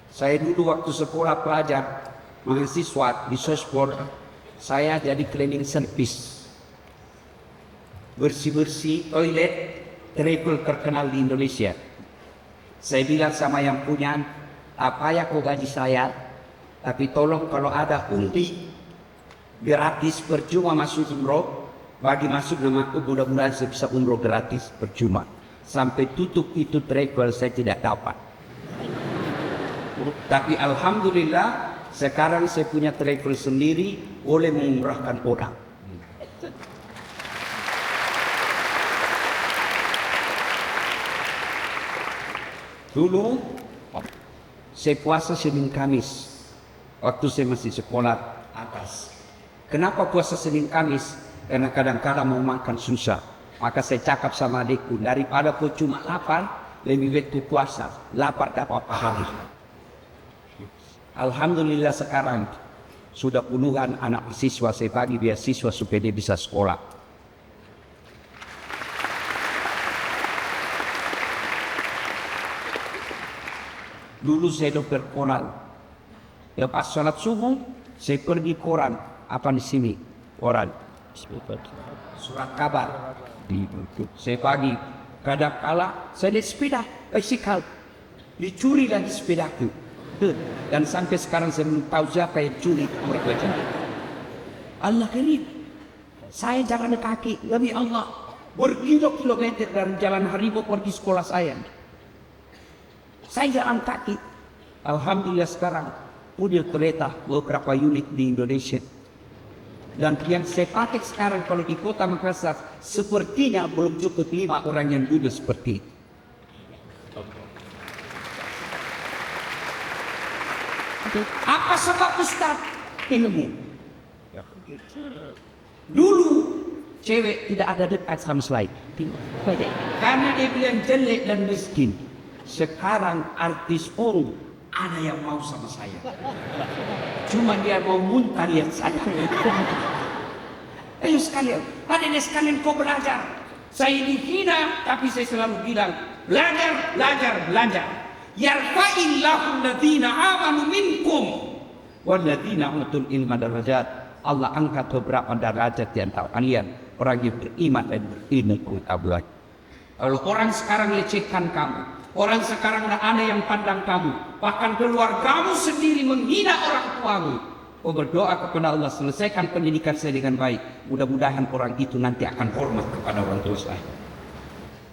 Saya dulu waktu sekolah pelajar, mahasiswa di Sospor, saya jadi cleaning service. Bersih-bersih toilet travel terkenal di Indonesia. Saya bilang sama yang punya, apa ya kau gaji saya, tapi tolong kalau ada undi gratis percuma masuk umroh, bagi masuk namaku, mudah-mudahan saya bisa umroh gratis percuma. Sampai tutup itu travel saya tidak dapat. Tapi alhamdulillah sekarang saya punya travel sendiri, boleh mengumrahkan orang. Dulu saya puasa Senin Kamis waktu saya masih sekolah atas. Kenapa puasa Senin Kamis? Karena kadang-kadang mau makan susah. Maka saya cakap sama adikku, daripada kau cuma lapar, lebih baik kau puasa. Lapar dapat pahala. Alhamdulillah sekarang sudah puluhan anak siswa saya bagi beasiswa supaya dia bisa sekolah. Dulu saya dokter koran. Ya pas sholat subuh saya pergi koran. Apa di sini? Koran. Surat kabar. Saya pagi. Kadang-kala saya di sepeda bicycle. Dicuri lagi sepedaku. Dan sampai sekarang saya belum tahu siapa yang curi. Allah kirim. Saya jalan kaki. Demi Allah. Berkilo-kilometer dari jalan Harimau pergi sekolah saya. Saya jalan kaki. Alhamdulillah sekarang punya kereta beberapa unit di Indonesia. Dan yang saya pakai sekarang kalau di kota Makassar, sepertinya belum cukup 5 orang yang duduk seperti itu. Apa sebab Ustaz? Ilmu. Dulu cewek tidak ada dekat sama selain. Karena dia bilang jelek dan miskin. Sekarang artis pun ada yang mau sama saya. Cuma dia mau muntah lihat saya. Ayo sekalian, hadirin sekalian kau belajar. Saya dihina tapi saya selalu bilang belajar, belajar, belajar. Yarfa'illahu alladhina amanu minkum walladhina utul ilma darajat. Allah angkat beberapa derajat di antara kalian, orang yang beriman dan berilmu pengetahuan. Kalau orang sekarang lecehkan kamu, orang sekarang ada yang pandang kamu, bahkan keluargamu sendiri menghina orang tuamu, kau berdoa kepada Allah, selesaikan pendidikan saya dengan baik. Mudah-mudahan orang itu nanti akan hormat kepada orang tua saya.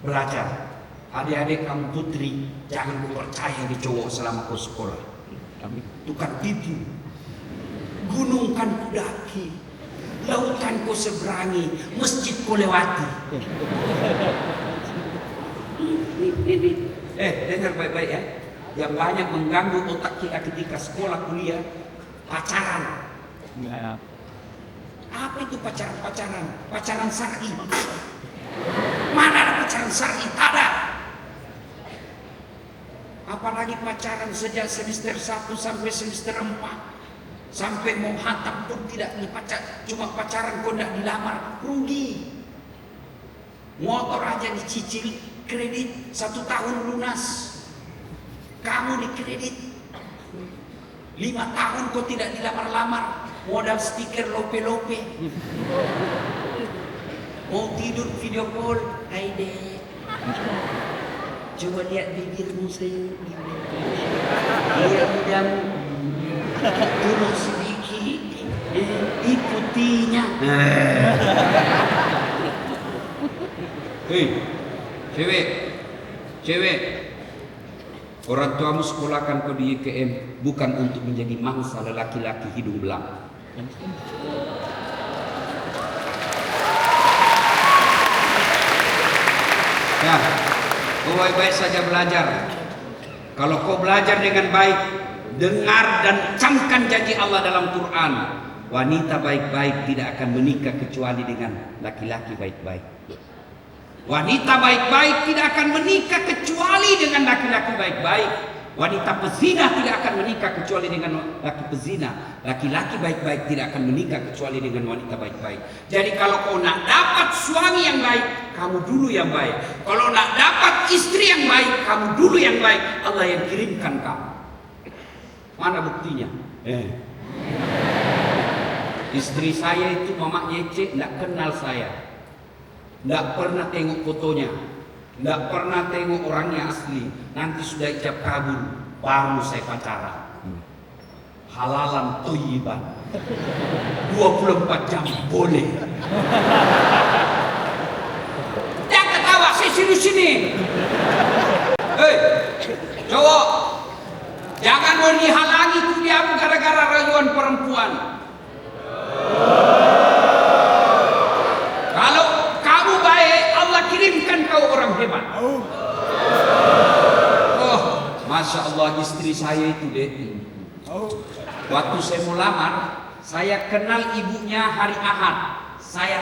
Belajar. Adik-adik kamu putri, jangan percaya di cowok selama kau sekolah. Tukang tipu. Gunung kan ku daki, lautan kau seberangi, masjid kau lewati. Dengar baik-baik ya. Yang banyak mengganggu otak kita ketika sekolah kuliah, pacaran. Apa itu pacaran? Pacaran syar'i. Mana ada pacaran syar'i? Ada. Apalagi pacaran sejak semester 1 sampai semester 4, sampai mau hantam pun tidak dipacar, cuma pacaran kau tidak dilamar, rugi. Motor aja dicicil, kredit 1 tahun lunas, kamu di kredit 5 tahun kau tidak dilamar-lamar, modal stiker lope-lope. Mau tidur video call, hai dek, coba lihat bibirmu sayang. Diam-diam turun sedikit, ikutinya. Hei, cewek, orang tuamu sekolahkan kau di IKM bukan untuk menjadi mangsa lelaki-laki hidung belang. Ya, kau baik-baik saja belajar. Kalau kau belajar dengan baik, dengar dan camkan janji Allah dalam Quran. Wanita baik-baik tidak akan menikah kecuali dengan laki-laki baik-baik. Wanita baik-baik tidak akan menikah kecuali dengan laki-laki baik-baik. Wanita pezina tidak akan menikah kecuali dengan laki pezina. Laki-laki baik-baik tidak akan menikah kecuali dengan wanita baik-baik. Jadi kalau kau nak dapat suami yang baik, kamu dulu yang baik. Kalau nak dapat istri yang baik, kamu dulu yang baik. Allah yang kirimkan kamu. Mana buktinya? Istri saya itu Mama Yece tidak kenal saya. Tidak pernah tengok fotonya, tidak pernah tengok orangnya asli. Nanti sudah ijab kabul, baru saya pacaran. Halalan thayyiban, 24 jam boleh. Jangan ketawa, saya serius ini. Hei, cowok, jangan mau dihalangi tuh diamu gara-gara rayuan perempuan. Kalau kamu baik, Allah kirimkan kau orang hebat. Oh, Masya Allah, istri saya itu deh. Waktu saya mau lamar, saya kenal ibunya hari Ahad. Saya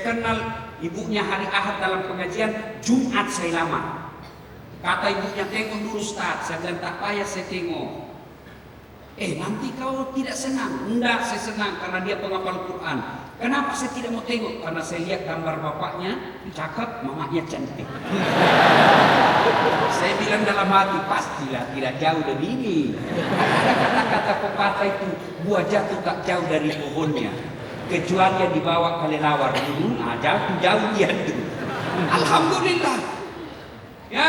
kenal ibunya hari Ahad dalam pengajian, Jumat saya lamar. Kata ibunya, tengok dulu Ustaz. Saya bilang, tak payah saya tengok. Nanti kau tidak senang. Enggak, saya senang karena dia penghafal Quran. Kenapa saya tidak mau tengok? Karena saya lihat gambar bapaknya, cakep, mamanya cantik. Saya bilang dalam hati, pastilah tidak jauh dari ini. Ada kata-kata pepatah itu, buah jatuh tak jauh dari pohonnya, kecuali yang dibawa kelelawar. Jauh dia itu. Alhamdulillah. Ya,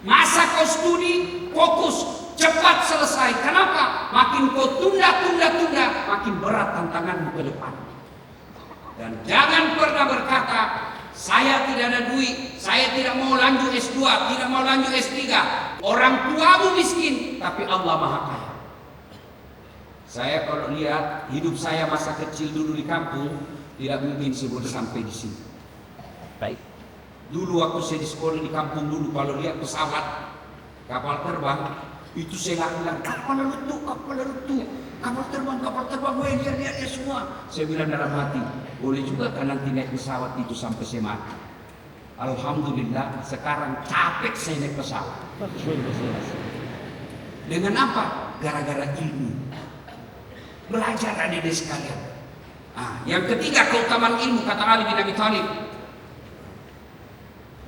masa kau studi, fokus, cepat selesai. Kenapa? Makin kau tunda, makin berat tantanganmu ke depan. Dan jangan pernah berkata, saya tidak ada duit, saya tidak mau lanjut S2, tidak mau lanjut S3. Orang tuamu miskin, tapi Allah Maha Kaya. Saya kalau lihat hidup saya masa kecil dulu di kampung, tidak mungkin saya boleh sampai di sini. Baik. Dulu waktu saya di sekolah di kampung dulu, kalau lihat pesawat, kapal terbang, itu saya bilang, kapal letup, kapal terbang, lihat semua. Saya bilang dalam hati, boleh juga kan nanti naik pesawat itu sampai saya mati. Alhamdulillah, sekarang capek saya naik pesawat. Dengan apa? Gara-gara ilmu. Belajar adik-adik sekalian. Yang ketiga, keutamaan ilmu, kata Ali bin Abi Thalib.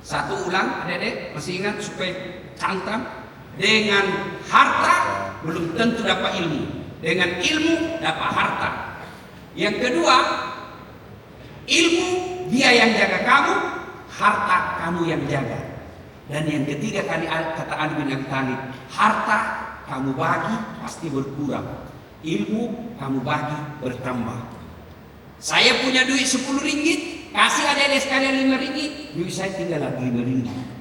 Satu ulang, adik-adik, masih ingat supaya cantam. Dengan harta belum tentu dapat ilmu. Dengan ilmu dapat harta. Yang kedua, ilmu dia yang jaga kamu, harta kamu yang jaga. Dan yang ketiga kali kata Ali bin Abi Thalib, harta kamu bagi pasti berkurang, ilmu kamu bagi bertambah. Saya punya duit 10 ringgit, kasih adik-adik sekalian 5 ringgit, duit saya tinggal lagi 5 ringgit.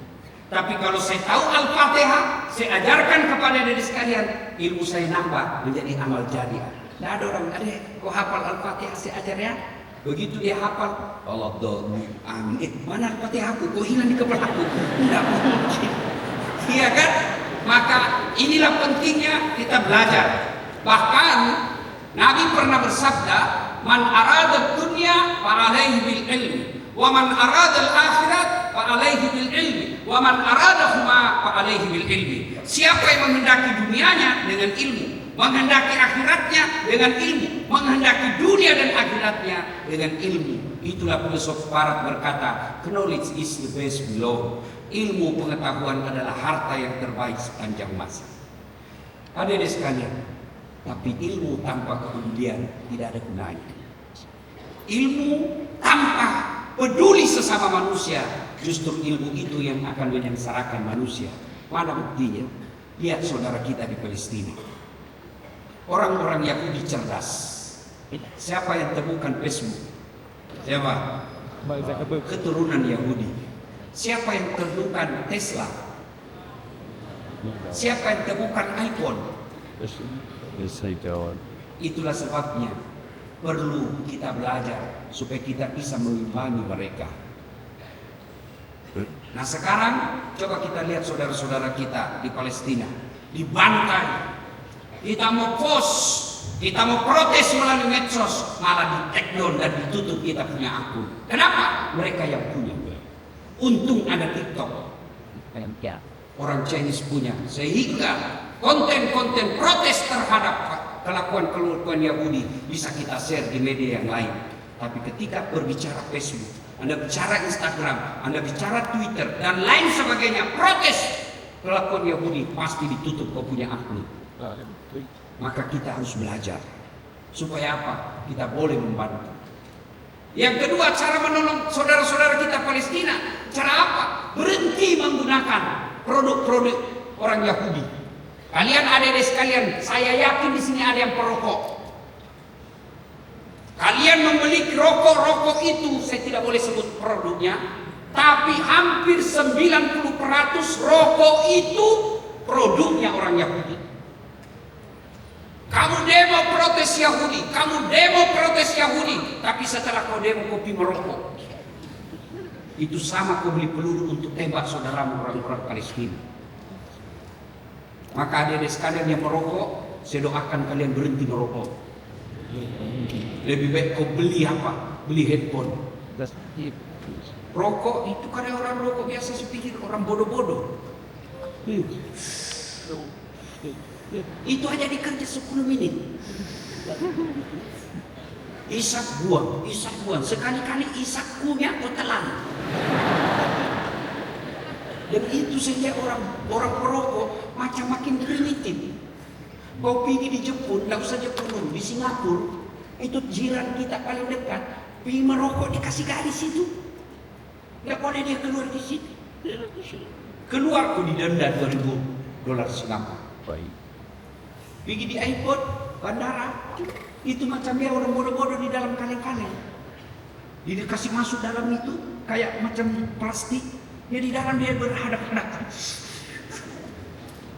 Tapi kalau saya tahu Al-Fatihah, saya ajarkan kepada adik sekalian, ilmu saya nambah menjadi amal jariah. Tidak ada orang, adik, kau hafal Al-Fatihah, saya ajar ya. Begitu dia hafal, Allah amin. Mana Al-Fatihah aku? Kau hilang di kepala aku. Tidak mungkin. Iya kan? Maka inilah pentingnya kita belajar. Bahkan Nabi pernah bersabda, man arada dunya fa alaihi bil ilmi, wa man arada al-akhirat fa alaihi bil ilmi, wa man aradahuma fa alaihi bil ilmi. Siapa yang menghendaki dunianya dengan ilmu, menghendaki akhiratnya dengan ilmu, menghendaki dunia dan akhiratnya dengan ilmu. Itulah filosof barat berkata, knowledge is the best below. Ilmu pengetahuan adalah harta yang terbaik sepanjang masa. Hadirin sekalian, tapi ilmu tanpa kepedulian tidak ada gunanya. Ilmu tanpa peduli sesama manusia, justru ilmu itu yang akan menyengsarakan manusia. Mana buktinya? Lihat saudara kita di Palestina. Orang-orang Yahudi cerdas. Siapa yang temukan Facebook? Siapa? Keturunan Yahudi. Siapa yang temukan Tesla? Siapa yang temukan iPhone? Itulah sebabnya perlu kita belajar supaya kita bisa mengimani mereka. Nah sekarang coba kita lihat saudara-saudara kita di Palestina dibantai. Kita mau post, kita mau protes melalui medsos, malah di take down dan ditutup kita punya akun. Kenapa? Mereka yang punya. Untung ada TikTok. Orang Chinese punya. Sehingga konten-konten protes terhadap kelakuan Yahudi bisa kita share di media yang lain. Tapi ketika berbicara Facebook, Anda bicara Instagram, Anda bicara Twitter, dan lain sebagainya, protes kelakuan Yahudi, pasti ditutup kau punya akun. Maka kita harus belajar. Supaya apa? Kita boleh membantu. Yang kedua, cara menolong saudara-saudara kita Palestina. Cara apa? Berhenti menggunakan produk-produk orang Yahudi. Kalian adik-adik sekalian, saya yakin di sini ada yang perokok. Kalian membeli rokok itu, saya tidak boleh sebut produknya, tapi hampir 90% rokok itu produknya orang Yahudi. Kamu demo protes Yahudi, tapi setelah kau demo kopi merokok, itu sama kau beli peluru untuk tembak saudaramu orang-orang Palestina. Maka adik-adik sekalian yang merokok, saya doakan kalian berhenti merokok. Lebih baik kau beli apa? Beli handphone. Rokok itu karena orang rokok biasa saya pikir orang bodoh-bodoh. Itu aja dikerja 10 menit. Isak buang. Sekali-kali isak kunyah atau telan. Dan itu saja orang perokok macam makin primitif. Kau pergi di Jepun, tidak usah Jepun dulu, di Singapura, itu jiran kita paling dekat, pergi merokok dikasih garis itu. Tidak boleh dia keluar di situ. Keluar kau didenda $2.000 Singapura. Pergi di airport, bandara, itu macam dia orang bodoh-bodoh di dalam kaleng-kaleng. Dia dikasih masuk dalam itu, kayak macam plastik, dia di dalam dia berhadap-hadapan.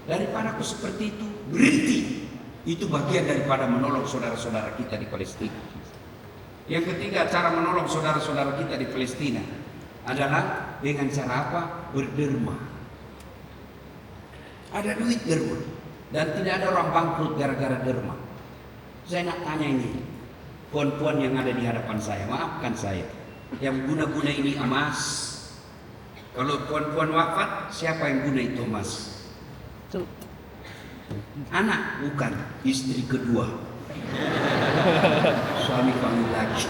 Daripada aku seperti itu, berhenti. Itu bagian daripada menolong saudara-saudara kita di Palestina. Yang ketiga, cara menolong saudara-saudara kita di Palestina adalah dengan cara apa? Berderma. Ada duit derma. Dan tidak ada orang bangkrut gara-gara derma. Saya nak tanya ini, puan-puan yang ada di hadapan saya, maafkan saya, yang guna-guna ini emas. Kalau puan-puan wafat, siapa yang guna itu emas? Anak bukan, istri kedua. Suami kami lagi.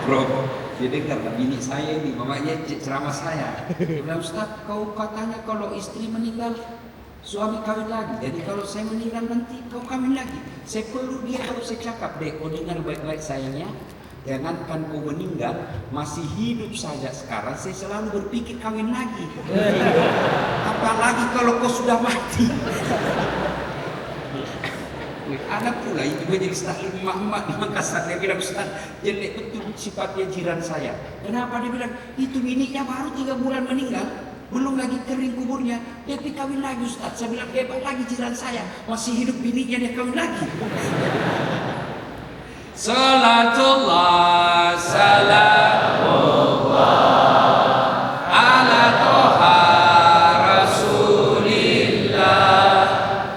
Bro, jadi karena bini saya ini, mamanya ceramah saya. Bilang, Ustaz, kau katanya kalau istri meninggal, suami kawin lagi. Jadi kalau saya meninggal nanti kau kawin lagi. Saya perlu dia harus saya cakap, dek, kau dengar baik-baik sayangnya. Jangankan kau meninggal, masih hidup saja sekarang, saya selalu berpikir kawin lagi. Apalagi kalau kau sudah mati. Ada pula itu menjadi taklim emak-emak di Makassar. Dia bilang, Ustaz, jelek betul sifatnya jiran saya. Kenapa? Dia bilang, itu miniknya baru 3 bulan meninggal, belum lagi kering kuburnya, dia kawin lagi Ustaz. Saya bilang, hebat lagi jiran saya, masih hidup biniknya dia kawin lagi. Salatullah, salamullah ala toha rasulillah.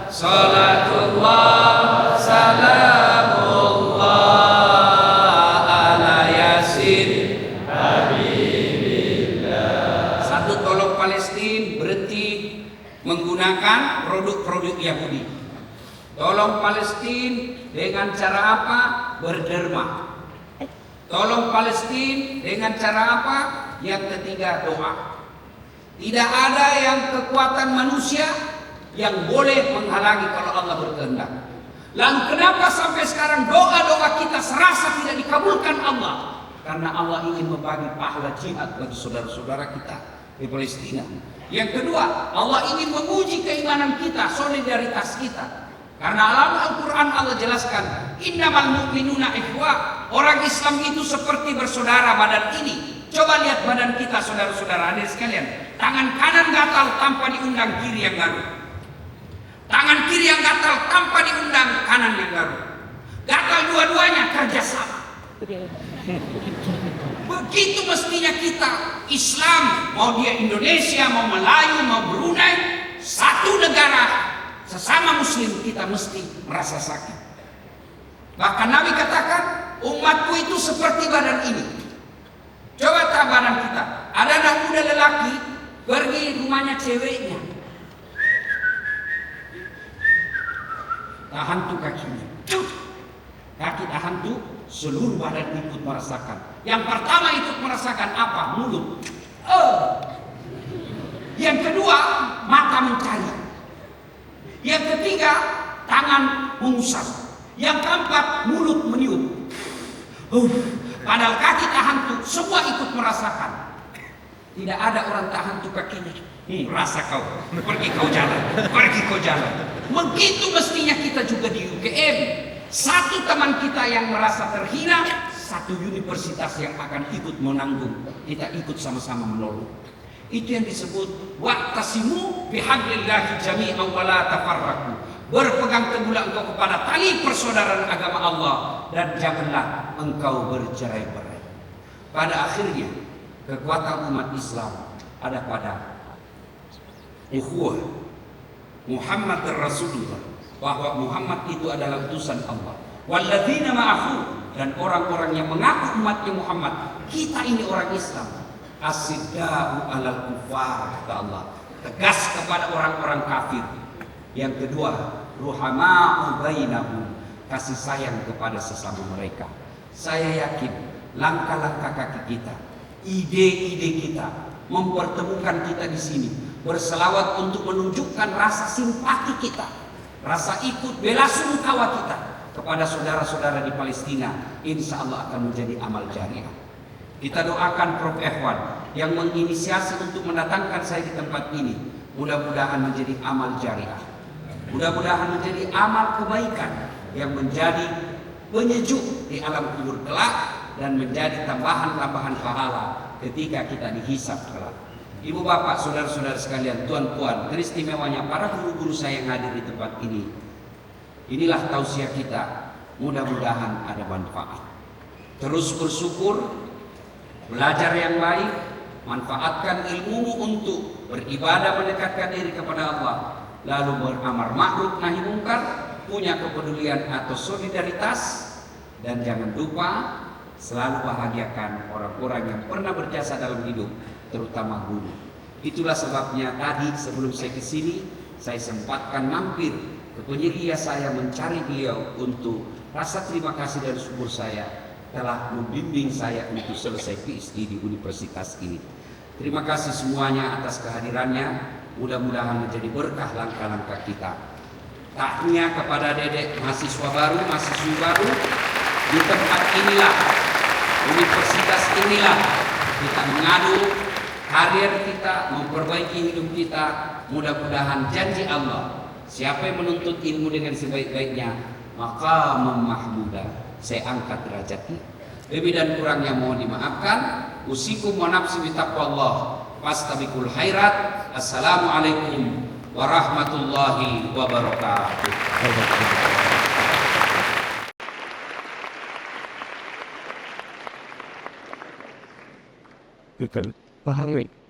Salatullah, salamullah ala yasin habibillah. Satu, tolong Palestina berhenti menggunakan produk-produk Yahudi. Tolong Palestina dengan cara apa? Berderma. Tolong Palestina dengan cara apa? Yang ketiga, doa. Tidak ada yang kekuatan manusia yang boleh menghalangi kalau Allah berkehendak. Lalu kenapa sampai sekarang doa-doa kita serasa tidak dikabulkan Allah? Karena Allah ingin membagi pahala jihad bagi saudara-saudara kita di Palestina. Yang kedua, Allah ingin menguji keimanan kita, solidaritas kita. Karena dalam Al-Quran Allah jelaskan, innamal mu'minuna ikhwa. Orang Islam itu seperti bersaudara badan ini. Coba lihat badan kita saudara-saudara adik sekalian. Tangan kanan gatal tanpa diundang kiri yang garuk. Tangan kiri yang gatal tanpa diundang kanan yang garuk. Gatal dua-duanya kerjasama. Begitu mestinya kita Islam, mau dia Indonesia, mau Melayu, mau Brunei, satu negara, sesama muslim kita mesti merasa sakit. Bahkan Nabi katakan, umatku itu seperti badan ini. Coba tabaran kita. Ada anak muda lelaki pergi rumahnya ceweknya. Tahan tuh kakinya. Kaki tahan tuh, seluruh badan ikut merasakan. Yang pertama ikut merasakan apa? Mulut. Yang kedua, mata mencari. Yang ketiga, tangan mengusap. Yang keempat, mulut meniup. Padahal kaki tahan tuh, semua ikut merasakan. Tidak ada orang tahan tuh kakinya. Rasa kau, pergi kau jalan, pergi kau jalan. Begitu mestinya kita juga di UGM. Satu teman kita yang merasa terhina, satu universitas yang akan ikut menanggung. Kita ikut sama-sama menolong. Itu yang disebut wa'tasimu bihablillahi jami'an wa la tafarraqu. Berpegang teguhlah engkau kepada tali persaudaraan agama Allah dan janganlah engkau bercerai-berai. Pada akhirnya kekuatan umat Islam ada pada ukhuwah Muhammad Rasulullah, bahwa Muhammad itu adalah utusan Allah. Walladzina ma'ahu, dan orang-orang yang mengaku umatnya Muhammad. Kita ini orang Islam. Asidda'u 'alal kufar, kata Allah. Tegas kepada orang-orang kafir. Yang kedua, ruhama'u bainahum, kasih sayang kepada sesama mereka. Saya yakin langkah-langkah kaki kita, ide-ide kita mempertemukan kita di sini, berselawat untuk menunjukkan rasa simpati kita, rasa ikut bela sungkawa kita kepada saudara-saudara di Palestina, insya Allah akan menjadi amal jariah. Kita doakan Prof. Ikhwan yang menginisiasi untuk mendatangkan saya di tempat ini, mudah-mudahan menjadi amal jariah, mudah-mudahan menjadi amal kebaikan yang menjadi penyejuk di alam kubur kelak dan menjadi tambahan-tambahan pahala ketika kita dihisab kelak. Ibu bapak, saudara-saudara sekalian, tuan-tuan, keistimewanya para guru-guru saya yang hadir di tempat ini. Inilah tausiah kita, mudah-mudahan ada manfaat. Terus bersyukur, belajar yang baik, manfaatkan ilmumu untuk beribadah mendekatkan diri kepada Allah, lalu beramar ma'ruf nahi mungkar, punya kepedulian atau solidaritas, dan jangan lupa selalu bahagiakan orang-orang yang pernah berjasa dalam hidup, terutama guru. Itulah sebabnya tadi sebelum saya ke sini, saya sempatkan mampir ke penyedia saya mencari beliau untuk rasa terima kasih dan syukur saya telah membimbing saya untuk selesai PhD di universitas ini. Terima kasih semuanya atas kehadirannya. Mudah-mudahan menjadi berkah langkah-langkah kita. Tahniah kepada dedek mahasiswa baru, mahasiswi baru. Di tempat inilah, universitas inilah kita mengadu karir kita, memperbaiki hidup kita. Mudah-mudahan janji Allah, siapa yang menuntut ilmu dengan sebaik-baiknya, maka memahmudah, saya angkat derajatnya. Lebih dan kurangnya mohon dimaafkan. Usikum wa nafsi bitaqwallah. Fastabiqul khairat. Assalamualaikum warahmatullahi wabarakatuh. Pahami.